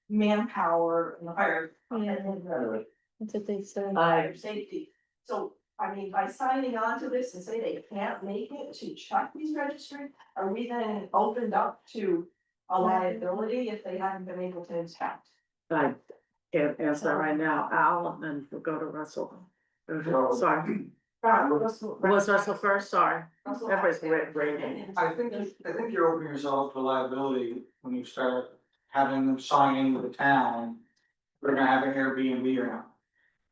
manpower in the fire. Yeah. And the That's what they said. fire safety. So, I mean, by signing on to this and say they can't make it to check these registries, are we then opened up to a liability if they haven't been able to inspect? I can't answer that right now, Al, and then we'll go to Russell. Sorry, was Russell first, sorry, everybody's waiting. I think you're opening yourself to liability when you start having them sign in with the town. They're gonna have an Airbnb around.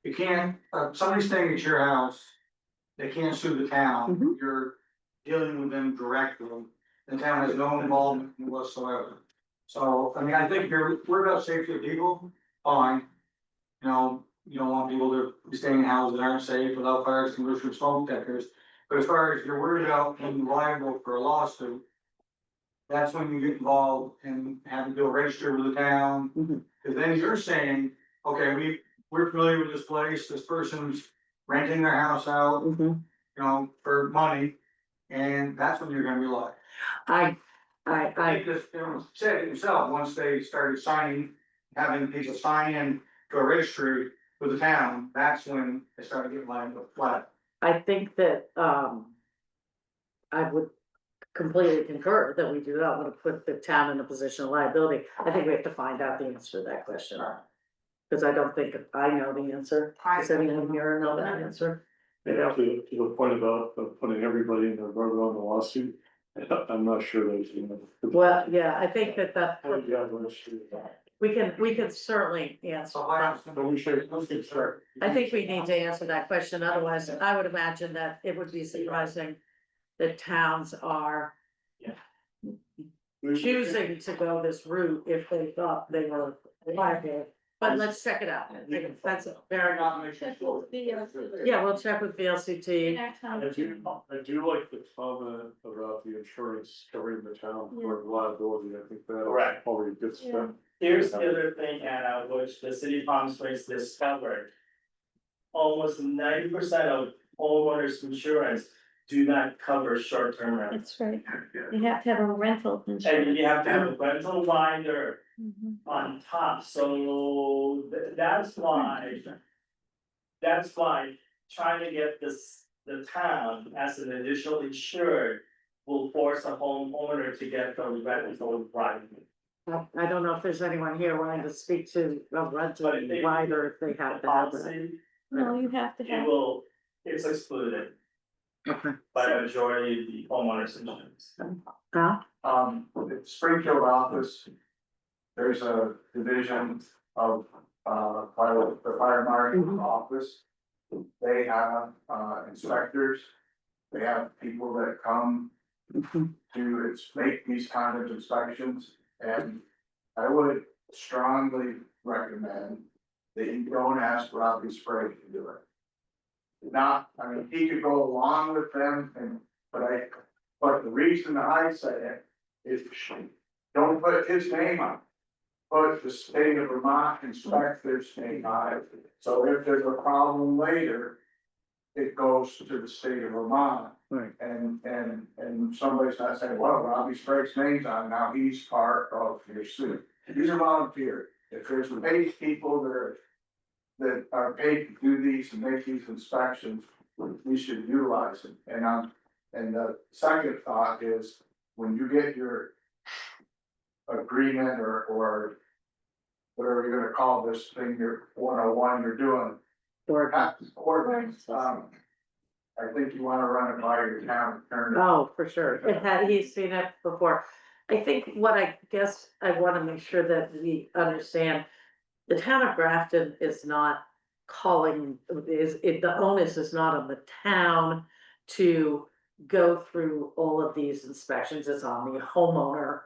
You can't, somebody's staying at your house, they can't sue the town, you're dealing with them directly. The town has no involvement whatsoever. So, I mean, I think you're worried about safety of people, fine. You know, you don't want people to be staying in houses that aren't safe without fire extinguishers, smoke detectors. But as far as you're worried about being liable for a lawsuit, that's when you get involved in having to register with the town. Cause then you're saying, okay, we're familiar with this place, this person's renting their house out, you know, for money. And that's when you're gonna be liable. I Because, you know, said it yourself, once they started signing, having people sign in to a registry with the town, that's when they started getting liable, flat. I think that, I would completely concur that we do not wanna put the town in a position of liability. I think we have to find out the answer to that question. Cause I don't think I know the answer. Does anyone here know that answer? Yeah, to the point about putting everybody in the road on the lawsuit, I'm not sure there's, you know. Well, yeah, I think that Yeah, registry. we can certainly answer. So I have But we should start. I think we need to answer that question, otherwise I would imagine that it would be surprising that towns are choosing to go this route if they thought they were liable. But let's check it out. That's a very, yeah, we'll check with VLCT. I do like the comment about the insurance covering the town for liability, I think that Correct. probably gets them. Here's the other thing, Anna, which the city of Palm Springs discovered. Almost 90% of homeowners insurance do not cover short-term rentals. That's right. You have to have a rental And insurance. you have to have a rental binder Mhm. on top, so that's why. That's why trying to get the town as an additional insured will force a homeowner to get the rental right. I don't know if there's anyone here willing to speak to a rental But if rider if they have to have that. Policy, No, you have to have. it's excluded Okay. by the majority of the homeowners insurance. Huh? the Springfield office, there's a division of, the fire marshal's office. They have, inspectors, they have people that come to make these kind of inspections. And I would strongly recommend that you don't ask Robbie Sprague to do it. Not, I mean, he could go along with them but the reason I say it is don't put his name on it. Put the state of Vermont inspector's name on it, so if there's a problem later, it goes to the state of Vermont. Right. And somebody's not saying, well, Robbie Sprague's name's on, now he's part of your suit. These are volunteer. If there's paid people that are paid to do these and make these inspections, we should utilize them. And the second thought is, when you get your agreement or whatever you're gonna call this thing, your 101 you're doing, ordinance, I think you wanna run it by your town attorney. Oh, for sure. He's seen it before. I think what I guess I wanna make sure that we understand, the town of Grafton is not calling, the onus is not on the town to go through all of these inspections, it's on the homeowner.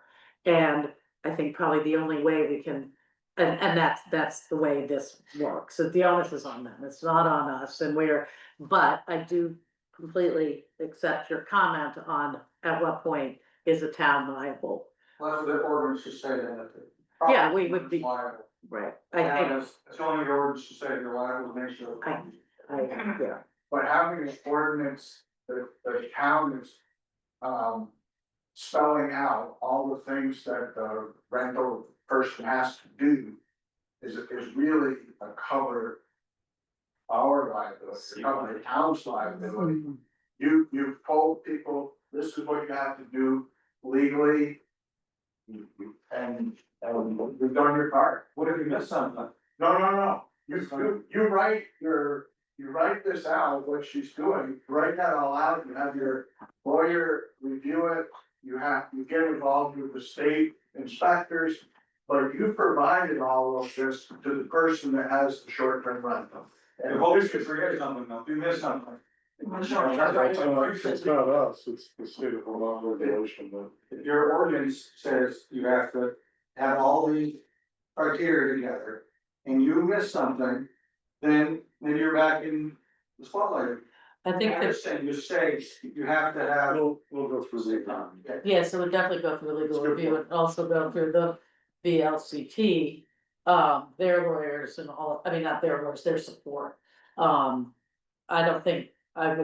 And I think probably the only way we can, and that's the way this works, so the onus is on them, it's not on us, but I do completely accept your comment on at what point is a town liable. Well, the ordinance should say that. Yeah, we would be- Liable. right, Yeah, it's only your ordinance to say you're liable to make sure. yeah. But having an ordinance that the town is, spelling out all the things that the rental person has to do is really a cover our liability, cover the town's liability. You've told people, this is what you have to do legally. And you've done your part. What if you miss something? No. You write this out, what she's doing, write that all out, you have your lawyer review it. You get involved with the state inspectors, but you provided all of this to the person that has the short-term rental. And hope you forget something, if you miss something. It's not us, it's the state of Vermont regulation that. If your ordinance says you have to have all these criteria together, and you miss something, then maybe you're back in the spotlight. I think I'm that, just saying, you say you have to have. We'll go through the. yeah, so we'd definitely go through legal Good review point. and also go through the VLCT. Their lawyers and all, I mean, not their lawyers, their support. I don't think I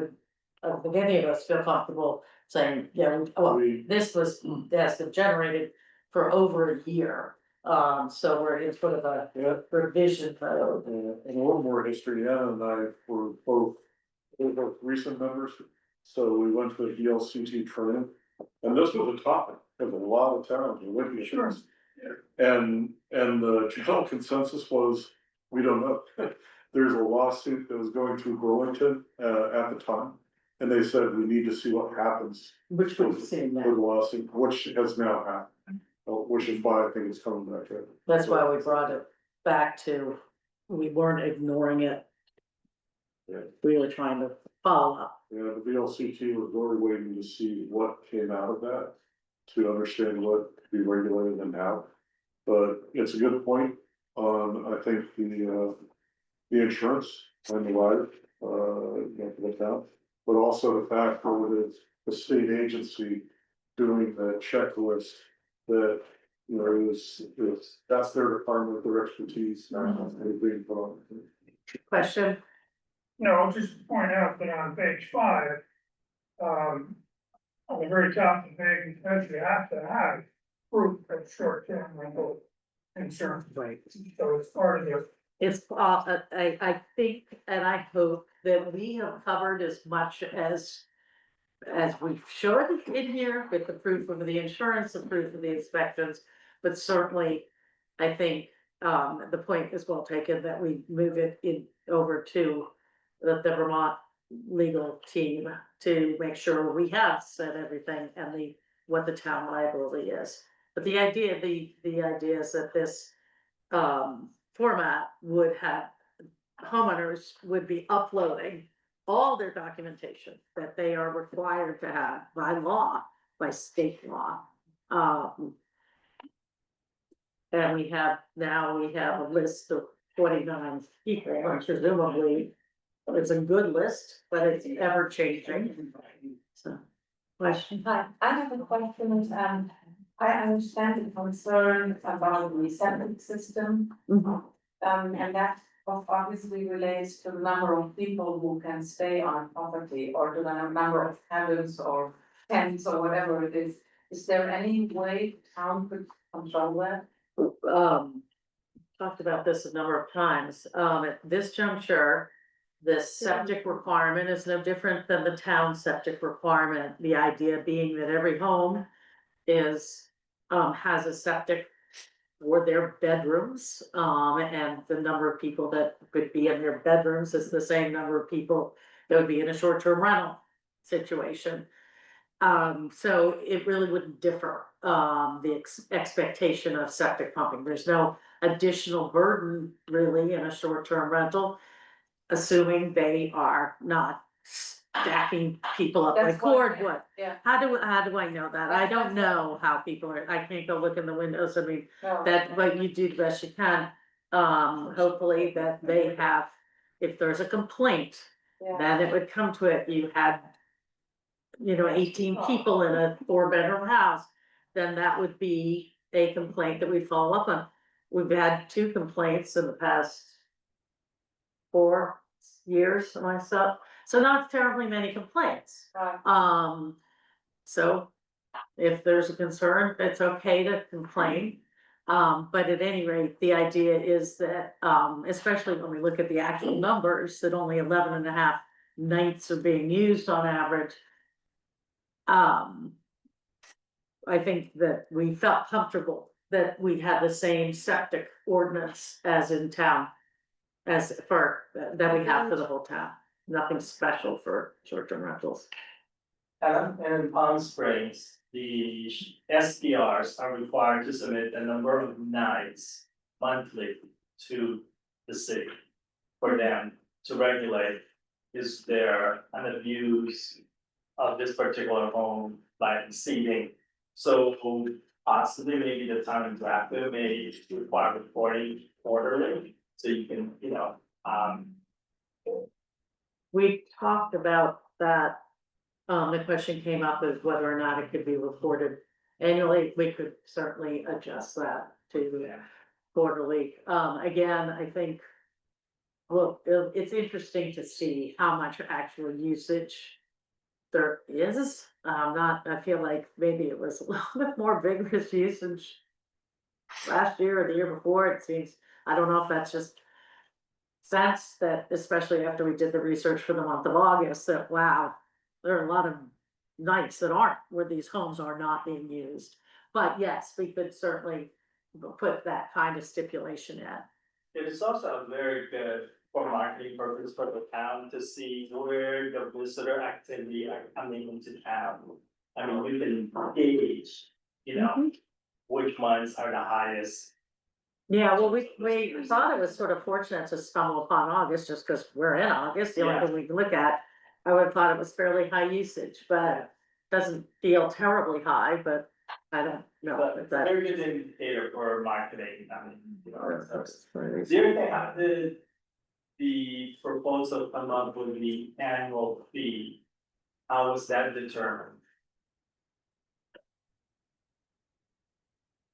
don't think any of us feel comfortable saying, yeah, this has been generated for over a year. So we're in sort of a revision mode. And a little more history, Anna and I were both recent members, so we went to the VLCT training. And this was a topic, because a lot of towns were looking at this. And the general consensus was, we don't know. There's a lawsuit that was going through Burlington, at the time. And they said, we need to see what happens Which we've seen with now. the lawsuit, which has now happened. Which is why I think it's coming back in. That's why we brought it back to, we weren't ignoring it. Yeah. Really trying to follow up. Yeah, the VLCT was really waiting to see what came out of that, to understand what could be regulated and how. But it's a good point on, I think, the insurance and the rider, for the town. But also the fact that it's the state agency doing the checklist that, you know, that's their department, their expertise, they're being put on. Question? No, I'll just point out that on page 5, on the very top of the page, it says you have to have proof of short-term rental insurance. Right. So it's part of the. It's, I think, and I hope that we have covered as much as we should in here with the proof of the insurance, the proof of the inspections. But certainly, I think, the point is well taken that we move it over to the Vermont legal team to make sure we have said everything and what the town liability is. But the idea is that this, format would have, homeowners would be uploading all their documentation that they are required to have by law, by state law. And we have a list of 49 people, and presumably it's a good list, but it's ever changing. So, question? Hi, I have a question, I understand the concern about the septic system. And that obviously relates to the number of people who can stay on property, or to the number of cabins or tents or whatever it is. Is there any way town could control that? Talked about this a number of times, at this juncture, the septic requirement is no different than the town septic requirement. The idea being that every home has a septic for their bedrooms, and the number of people that could be in their bedrooms is the same number of people that would be in a short-term rental situation. So it really wouldn't differ, the expectation of septic pumping. There's no additional burden really in a short-term rental, assuming they are not stacking people up like That's what- cordwood. Yeah. How do I know that? I don't know how people are, I can't go look in the windows, I mean, No. but you do the best you can. Hopefully that they have, if there's a complaint, Yeah. then it would come to it, you had, 18 people in a 4-bedroom house, then that would be a complaint that we follow up on. We've had 2 complaints in the past 4 years myself, so not terribly many complaints. So if there's a concern, it's okay to complain. But at any rate, the idea is that, especially when we look at the actual numbers, that only 11.5 nights are being used on average. I think that we felt comfortable that we had the same septic ordinance as in town. As for, that we have for the whole town, nothing special for short-term rentals. And in Palm Springs, the SDRs are required to submit a number of nights monthly to the city. For them to regulate, is there an abuse of this particular home, like seating? So possibly maybe the town and drafter may require reporting quarterly, so you can, We talked about that. The question came up as whether or not it could be reported annually. We could certainly adjust that to quarterly. Again, I think. Well, it's interesting to see how much actual usage there is. I feel like maybe it was a little bit more vigorous usage last year or the year before. It seems, I don't know if that's just sense that, especially after we did the research for the month of August, that wow, there are a lot of nights that aren't, where these homes are not being used. But yes, we could certainly put that kind of stipulation in. It is also very good for marketing purpose for the town to see where the visitor activity are coming into town. I mean, you can gauge, which ones are the highest. Yeah, well, we thought it was sort of fortunate to stumble upon August, just because we're in August, the only thing we can look at. I would have thought it was fairly high usage, but doesn't feel terribly high, but I don't know. But if it's a that- very good indicator for marketing, I mean, that's very- the other thing, how did the proposal come up with the annual fee? How was that determined?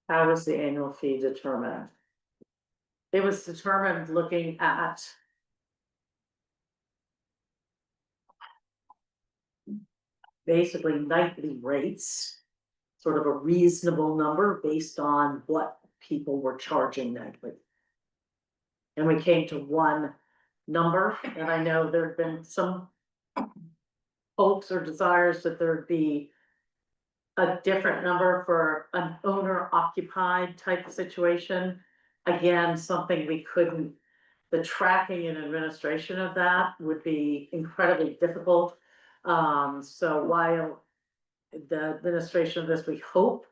How was the annual fee determined? It was determined looking at basically nightly rates, sort of a reasonable number based on what people were charging nightly. And we came to one number, and I know there'd been some hopes or desires that there'd be a different number for an owner occupied type of situation. Again, something we couldn't, the tracking and administration of that would be incredibly difficult. So while the administration of this, we hope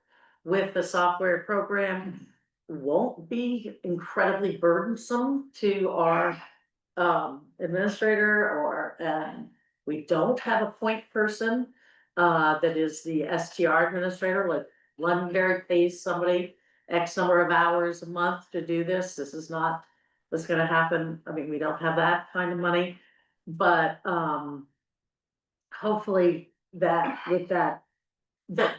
with the software program won't be incredibly burdensome to our administrator, or we don't have a point person that is the STR administrator, like Londonderry pays somebody X number of hours a month to do this. This is not what's gonna happen. I mean, we don't have that kind of money, but hopefully that with that,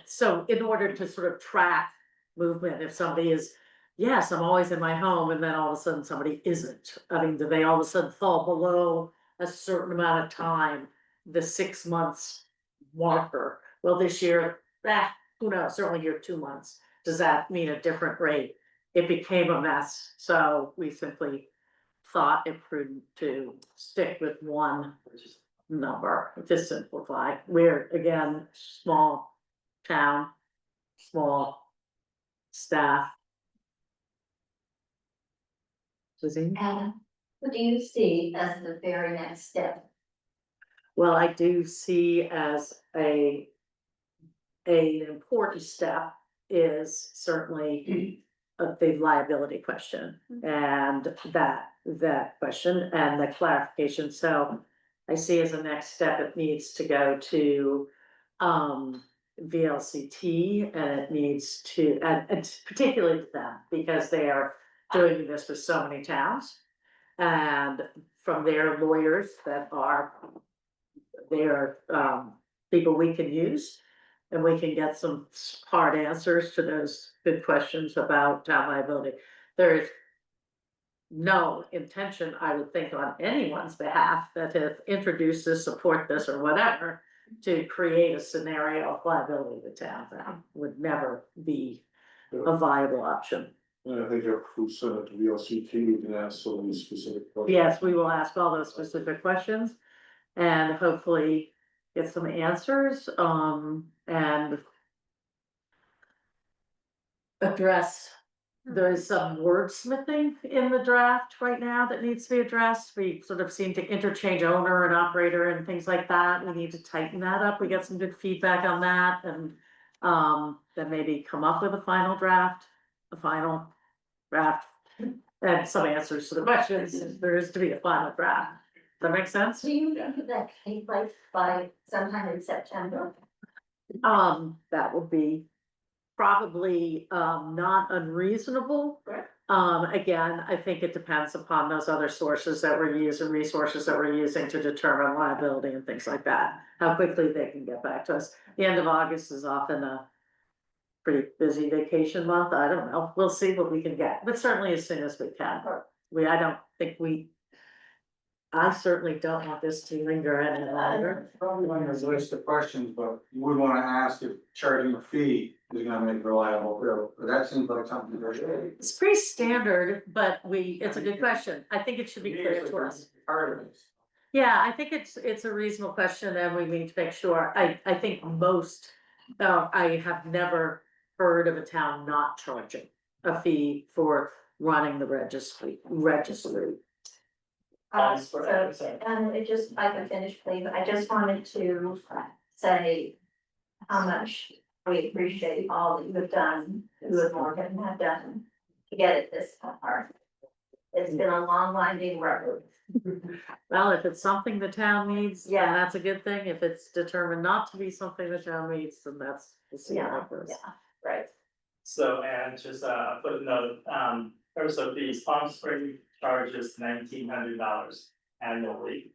so in order to sort of track movement, if somebody is, yes, I'm always in my home, and then all of a sudden somebody isn't. I mean, do they all of a sudden fall below a certain amount of time, the 6 months marker? Well, this year, who knows, certainly here 2 months. Does that mean a different rate? It became a mess, so we simply thought it prudent to stick with one number to simplify. We're again, small town, small staff. Susie? And what do you see as the very next step? Well, I do see as an important step is certainly the liability question, and that question and the clarification. So I see as a next step, it needs to go to VLCT, and it needs to, and particularly to them, because they are doing this with so many towns. And from their lawyers that are their people we can use, And we can get some hard answers to those good questions about town liability. There is no intention, I would think, on anyone's behalf that have introduced this, support this, or whatever, to create a scenario of liability to the town. That would never be a viable option. And I think if we send it to VLCT, we can ask some of these specific questions. Yes, we will ask all those specific questions and hopefully get some answers, and address. There is some wordsmithing in the draft right now that needs to be addressed. We sort of seem to interchange owner and operator and things like that. We need to tighten that up. We got some good feedback on that, and then maybe come up with a final draft, and some answers to the questions, if there is to be a final draft. Does that make sense? Do you think that take place by sometime in September? That would be probably not unreasonable. Right. Again, I think it depends upon those other sources that we're using, resources that we're using to determine liability and things like that. How quickly they can get back to us. The end of August is often a pretty busy vacation month. I don't know. We'll see what we can get, but certainly as soon as we can. I don't think I certainly don't want this to linger any longer. Probably on his list of questions, but you would wanna ask if charging a fee is gonna make it reliable, too. But that seems like something very. It's pretty standard, but it's a good question. I think it should be clear to us. Part of it. Yeah, I think it's a reasonable question and we need to make sure. I think most, I have never heard of a town not charging a fee for running the registry. So, and if I can finish, please, I just wanted to say how much we appreciate all that you have done, you and Morgan have done to get it this far. It's been a long winding road. Well, if it's something the town needs, then Yeah. that's a good thing. If it's determined not to be something the town needs, then we'll see how it goes. Yeah, right. So, and just put a note, first of these, Palm Spring charges $1,900 annually.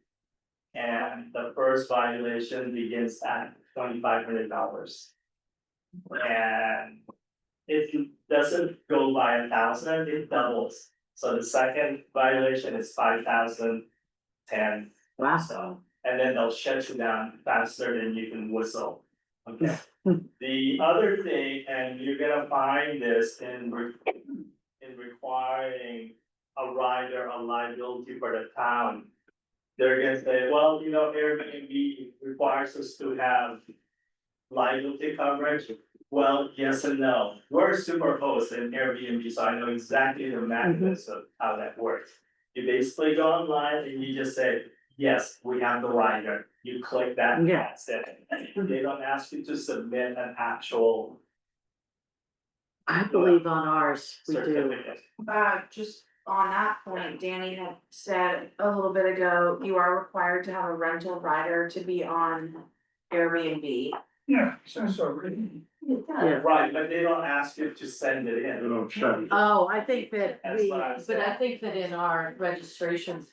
And the first violation begins at $2,500. And if it doesn't go by 1,000, it doubles. So the second violation is 5,010. Wow. So, and then they'll shut you down faster than you can whistle. Okay. The other thing, and you're gonna find this in requiring a rider, a liability for the town. They're gonna say, well, Airbnb requires us to have liability coverage. Well, yes and no. We're a super host in Airbnb, so I know exactly the mechanism of how that works. You basically go online and you just say, yes, we have the rider. You click that, and Yeah. that's it. They don't ask you to submit an actual I believe on ours, we do. certificate. Just on that point, Danny had said a little bit ago, you are required to have a rental rider to be on Airbnb. Yeah, sounds so great. Yeah. Right, but they don't ask you to send it They in. don't check. Oh, I think that That's what I was but I saying. think that in our registration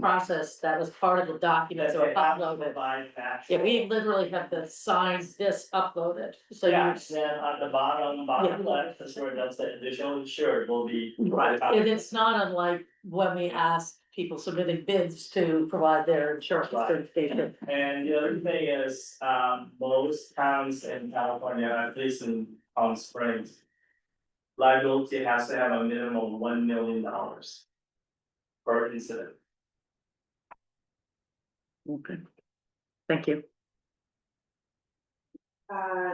process, that was part of the document, That so they have to uploaded. provide that. Yeah, we literally have to sign this uploaded, so Yeah, you. then on the bottom left, that's where that's the additional insured will be. Right, and it's not unlike when we ask people submitting bids to provide their insurance Right. certification. And the other thing is, most towns in California, at least in Palm Springs. Liability has to have a minimum of $1 million per incident. Okay. Thank you.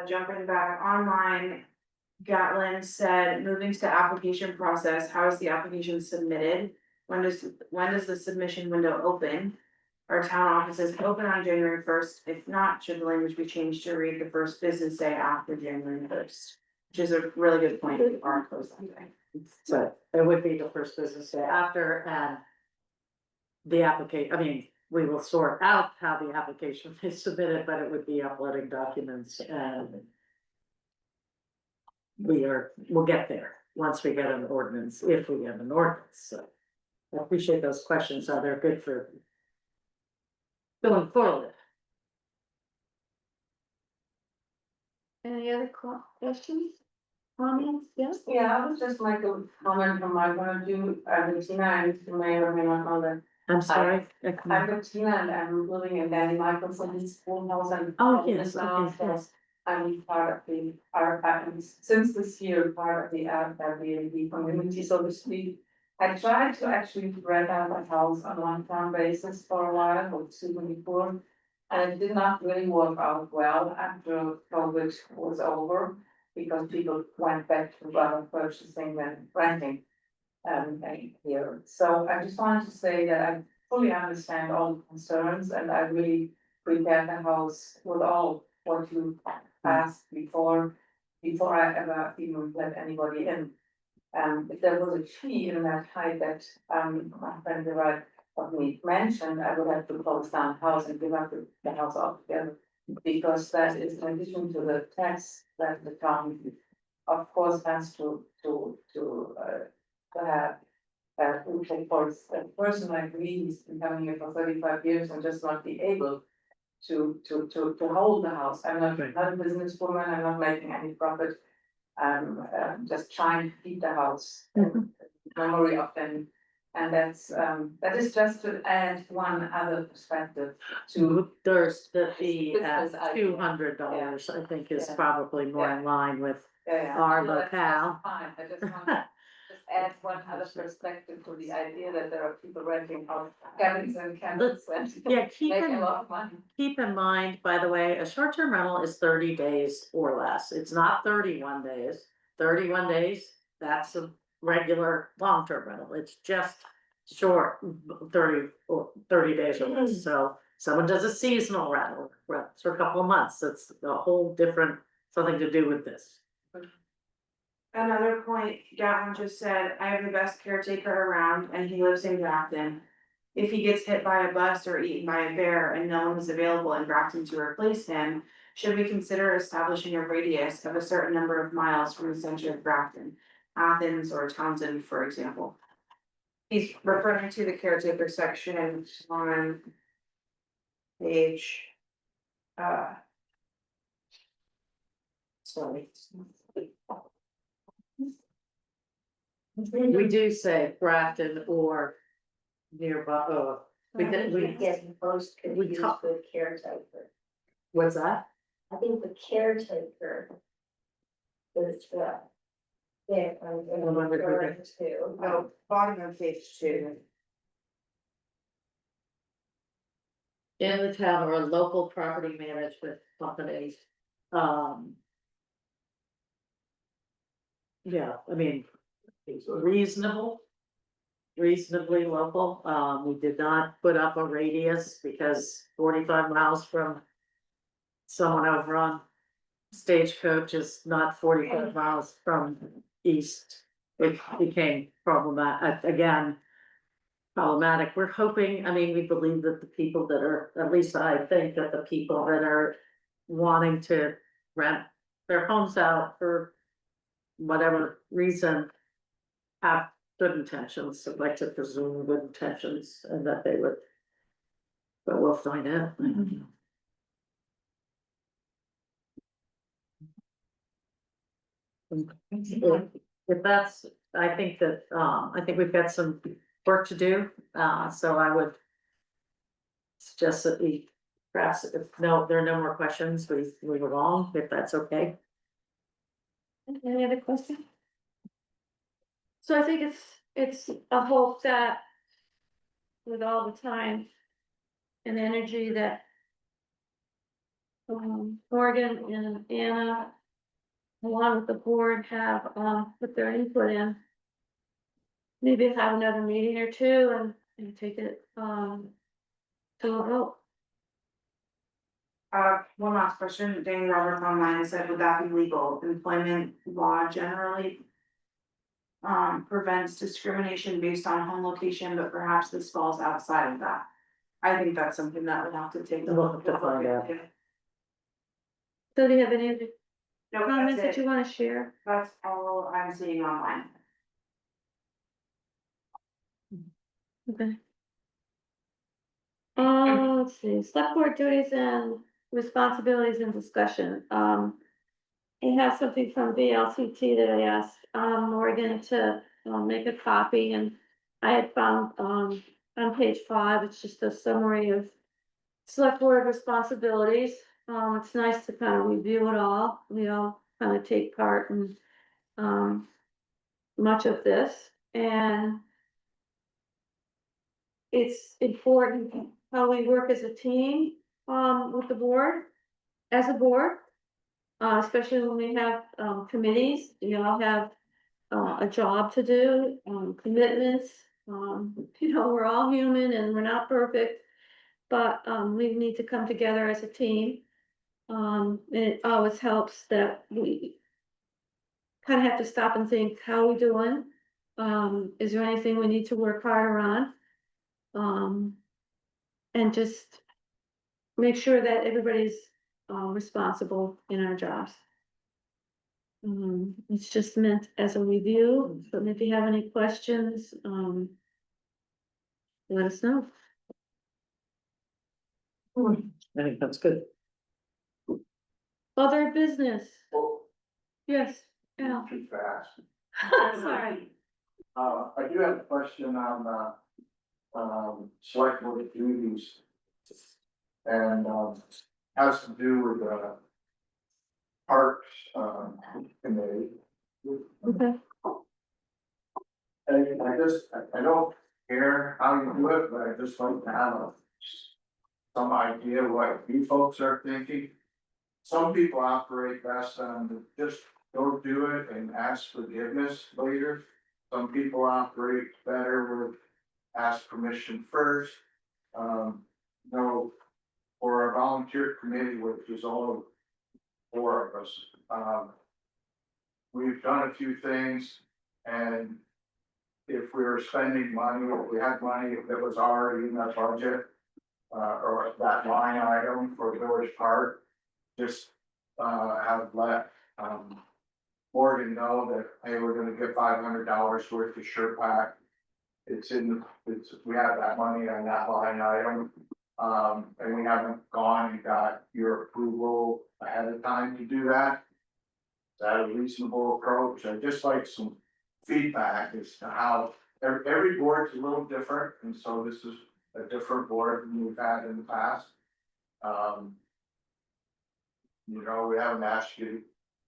Jumping back online, Gatlin said, moving to the application process, how is the application submitted? When does the submission window open? Our town office is open on January 1st, if not, should the language be changed to read the first business day after January 1st? Which is a really good point, we are closed that day. So it would be the first business day after, and the we will sort out how the application is submitted, but it would be uploading documents and we'll get there once we get an ordinance, if we get an ordinance, so. I appreciate those questions, so they're good for going forward. Any other questions? Comments, yes? Yeah, I was just like a comment from my point of view, I'm Bettina, and you may or may not know that. I'm sorry. I'm Bettina and I'm living in Danny Michaelson's schoolhouse and. Oh, in yes, the okay, house, yes. I'm part of the, since this year, part of the Airbnb community, so to speak. I tried to actually rent out a house on a long-term basis for a while, with super before. And it did not really work out well after COVID was over, because people went back to purchasing than renting. Here, so I just wanted to say that I fully understand all the concerns and I really prepared the house with all what you asked before I ever even let anybody in. If there was a fee in that height that, my friend the right of me mentioned, I would have to close down the house and give up the house altogether. Because that is in addition to the tax that the town, of course, has to have. Who for a person like me, who's been coming here for 35 years and just not be able to hold the house. I'm not a businesswoman, I'm not making any profit. I'm just trying to keep the house in memory of them. And that is just to add one other perspective to. There's the fee Business at idea. $200, I think is Yeah. probably more in line with Yeah, our no, that's locale. fine, I just want to just add one other perspective to the idea that there are people renting out cabins and camps and. Yeah, keep Making a in, lot of money. keep in mind, by the way, a short-term rental is 30 days or less. It's not 31 days. 31 days, that's a regular long-term rental. It's just short 30 days or less. So someone does a seasonal rental, rents for a couple of months. That's a whole different, something to do with this. Another point, Gavin just said, I have the best caretaker around and he lives in Grafton. If he gets hit by a bus or eaten by a bear and no one is available in Grafton to replace him, should we consider establishing a radius of a certain number of miles from the center of Grafton, Athens or Townsend, for example? He's referring to the caretaker section on page, sorry. We do say Grafton or nearby, we did, We we, get most we confused talk- with caretaker. what's that? I think the caretaker is yeah, I'm referring to. No, bottom of page 2. In the town or local property management companies, yeah, I mean, reasonable. Reasonably local, we did not put up a radius because 45 miles from someone over on Stagecoach is not 45 miles from east. It became problematic, again, problematic. We're hoping, I mean, we believe that the people that are, at least I think that the people that are wanting to rent their homes out for whatever reason have good intentions, I'd like to presume good intentions, and that they would. But we'll find out. I don't know. If that's, I think that, I think we've got some work to do, so I would. Suggest that we, perhaps, if there are no more questions, we move along, if that's okay. Any other questions? So I think it's a hope that with all the time and energy that Morgan and Anna, along with the board, have put their input in. Maybe have another meeting or two and take it to a vote. One last question, Dane Roberts online said, would that be legal? Employment law generally prevents discrimination based on home location, but perhaps this falls outside of that. I think that's something that would have to take. We'll have to find out. So do you have any other No, comments that's that you it. wanna share? That's all I'm seeing online. Okay. Let's see, select board duties and responsibilities and discussion, I have something from VLCT that I asked, Morgan to, make a copy, and I had found, on page 5, it's just a summary of select board responsibilities. It's nice to kind of review it all, we all kind of take part in, much of this, and it's important how we work as a team, with the board, as a board. Especially when we have, committees, you all have, a job to do, commitments. We're all human and we're not perfect, but, we need to come together as a team. And it always helps that we kind of have to stop and think, how are we doing? Is there anything we need to work harder on? And just make sure that everybody's, responsible in our jobs. It's just meant as a review, but if you have any questions, let us know. I think that's good. Other business, yes, yeah, Too fast. sorry. I do have a question on, select board duties. And, has to do with, parks, committee. Okay, And I don't care how you do it, but I just like to have some idea what you folks are thinking. Some people operate best on just go do it and ask forgiveness later. Some people operate better with ask permission first. For our volunteer committee, which is all 4 of us, we've done a few things, and if we were spending money, if we had money that was already in our budget, or that line item for Village Park, just, have let, Morgan know that, hey, we're gonna get $500 worth of shirt pack. We have that money on that line item, and we haven't gone and got your approval ahead of time to do that. Is that a reasonable approach? I'd just like some feedback as to how, every board's a little different, and so this is a different board than we've had in the past. We haven't asked you to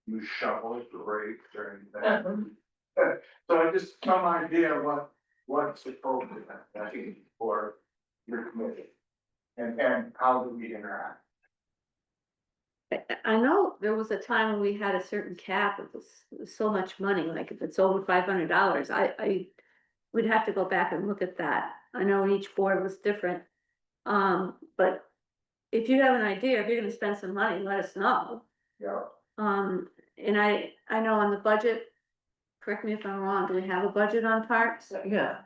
use shovels or rakes or anything. So I just some idea of what's appropriate, I think, for your committee. And how do we interact? I know there was a time when we had a certain cap, it was so much money, like if it's over $500, we'd have to go back and look at that. I know each board was different. But if you have an idea, if you're gonna spend some money, let us know. Yeah. And I know on the budget, correct me if I'm wrong, do we have a budget on parks? Yeah.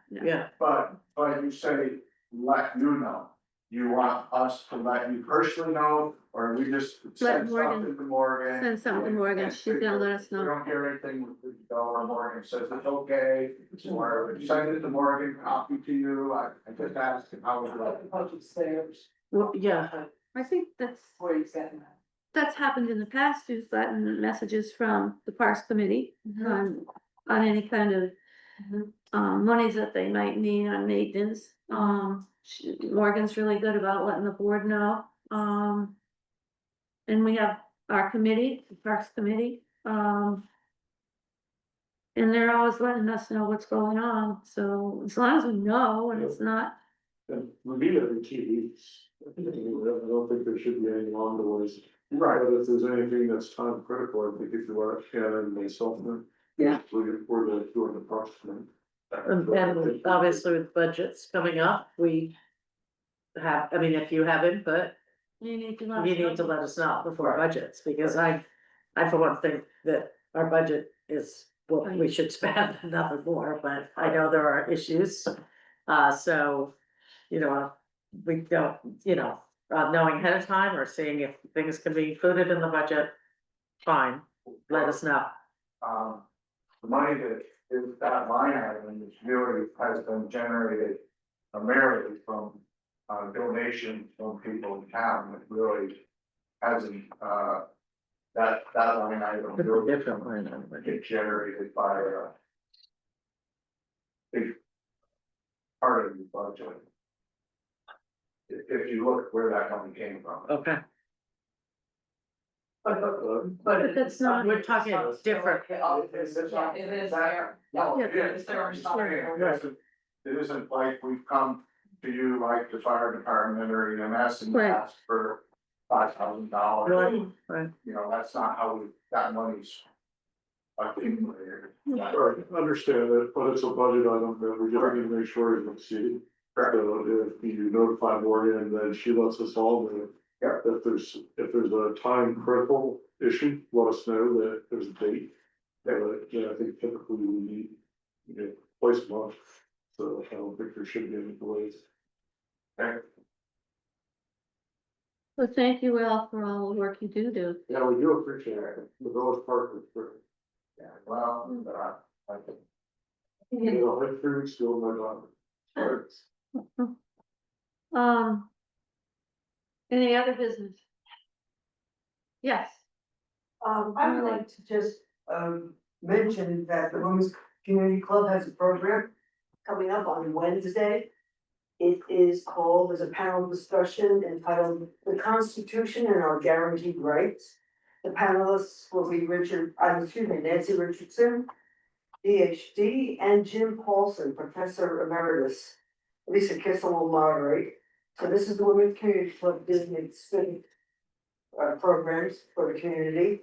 But you say, let you know. You want us to let you personally know, or we just send something to Morgan? Send something to Morgan, she's gonna let us We know. don't hear anything with the or Morgan says it's okay, or send it to Morgan, copy to you, I just asked him how it Well, yeah, I think that's happened in the past, we've gotten messages from the Parks Committee on any kind of monies that they might need on maintenance. Morgan's really good about letting the board know. And we have our committee, the Parks Committee, and they're always letting us know what's going on, so as long as we know and it's not. And we meet every 2 weeks. I don't think there should be any long delays. Right. But if there's anything that's time critical, I think if you are Shannon and myself, then. Yeah. We're doing the process. and obviously with budgets coming up, we have, I mean, if you have input, You need to let us know before budgets, because I for one think that our budget is what we should spend, nothing more, but I know there are issues. So, we don't, knowing ahead of time or seeing if things can be included in the budget, fine, let us know. The money that is that line item is really has been generated primarily from donations from people in town. It really hasn't that line item will Different line item. get generated by big part of the budget. If you look where that money came from. Okay, But that's not, we're talking different. Yeah, it is there. No, Yeah. it is. It's there, it's not there. It isn't like we've come to you like the fire department or EMS and Right. asked for $5,000. Right, right. You know, that's not how we got monies. Accumulated. Right, understand it, but it's a budget item that we just need to make sure it's exceeded. Correct. So if you notify Morgan, then she lets us all know. Yeah. If there's a time critical issue, let us know that there's a date. Yeah, I think typically we need, twice a month, so I don't think there should be any delays. Okay. well, thank you all for all the work you do. Yeah, we do appreciate it, the village park is great. Yeah, well, I think. Like 3 weeks ago, my daughter. Any other business? Yes, I would like to just, mention that the Women's Community Club has a program coming up on Wednesday. It is called, there's a panel discussion entitled The Constitution and Our Guaranteed Rights. The panelists will be Nancy Richardson, PhD, and Jim Paulson, Professor Emeritus. Lisa Kissel will moderate. So this is the Women's Community Club Disney City programs for the community.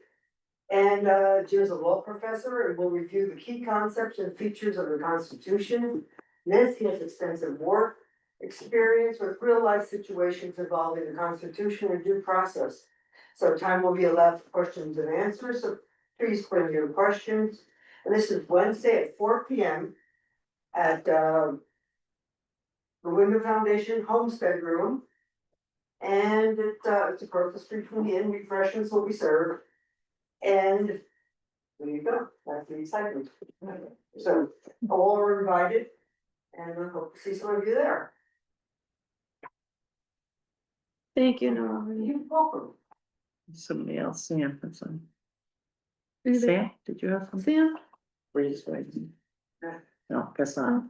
And Jim's a law professor and will review the key concepts and features of the Constitution. Nancy has extensive work experience with real life situations involving the Constitution and due process. So time will be allowed for questions and answers, so please bring your questions. And this is Wednesday at 4 p.m. at the Wyndham Foundation Homestead Room. And it's across the street from the inn, refreshments will be served. And there you go, that's the excitement. So all are invited, and I hope to see some of you there. thank you, Norma. You're welcome. Somebody else, Sam, that's on. Anybody- Sam, did you have something? Sam? Please, wait. No, guess not.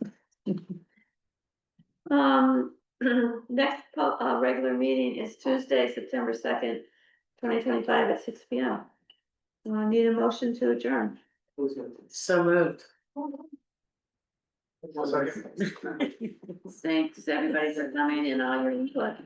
Next, regular meeting is Tuesday, September 2nd, 2025 at 6 p.m. I need a motion to adjourn. So moved. Thanks, everybody, for coming and all your input.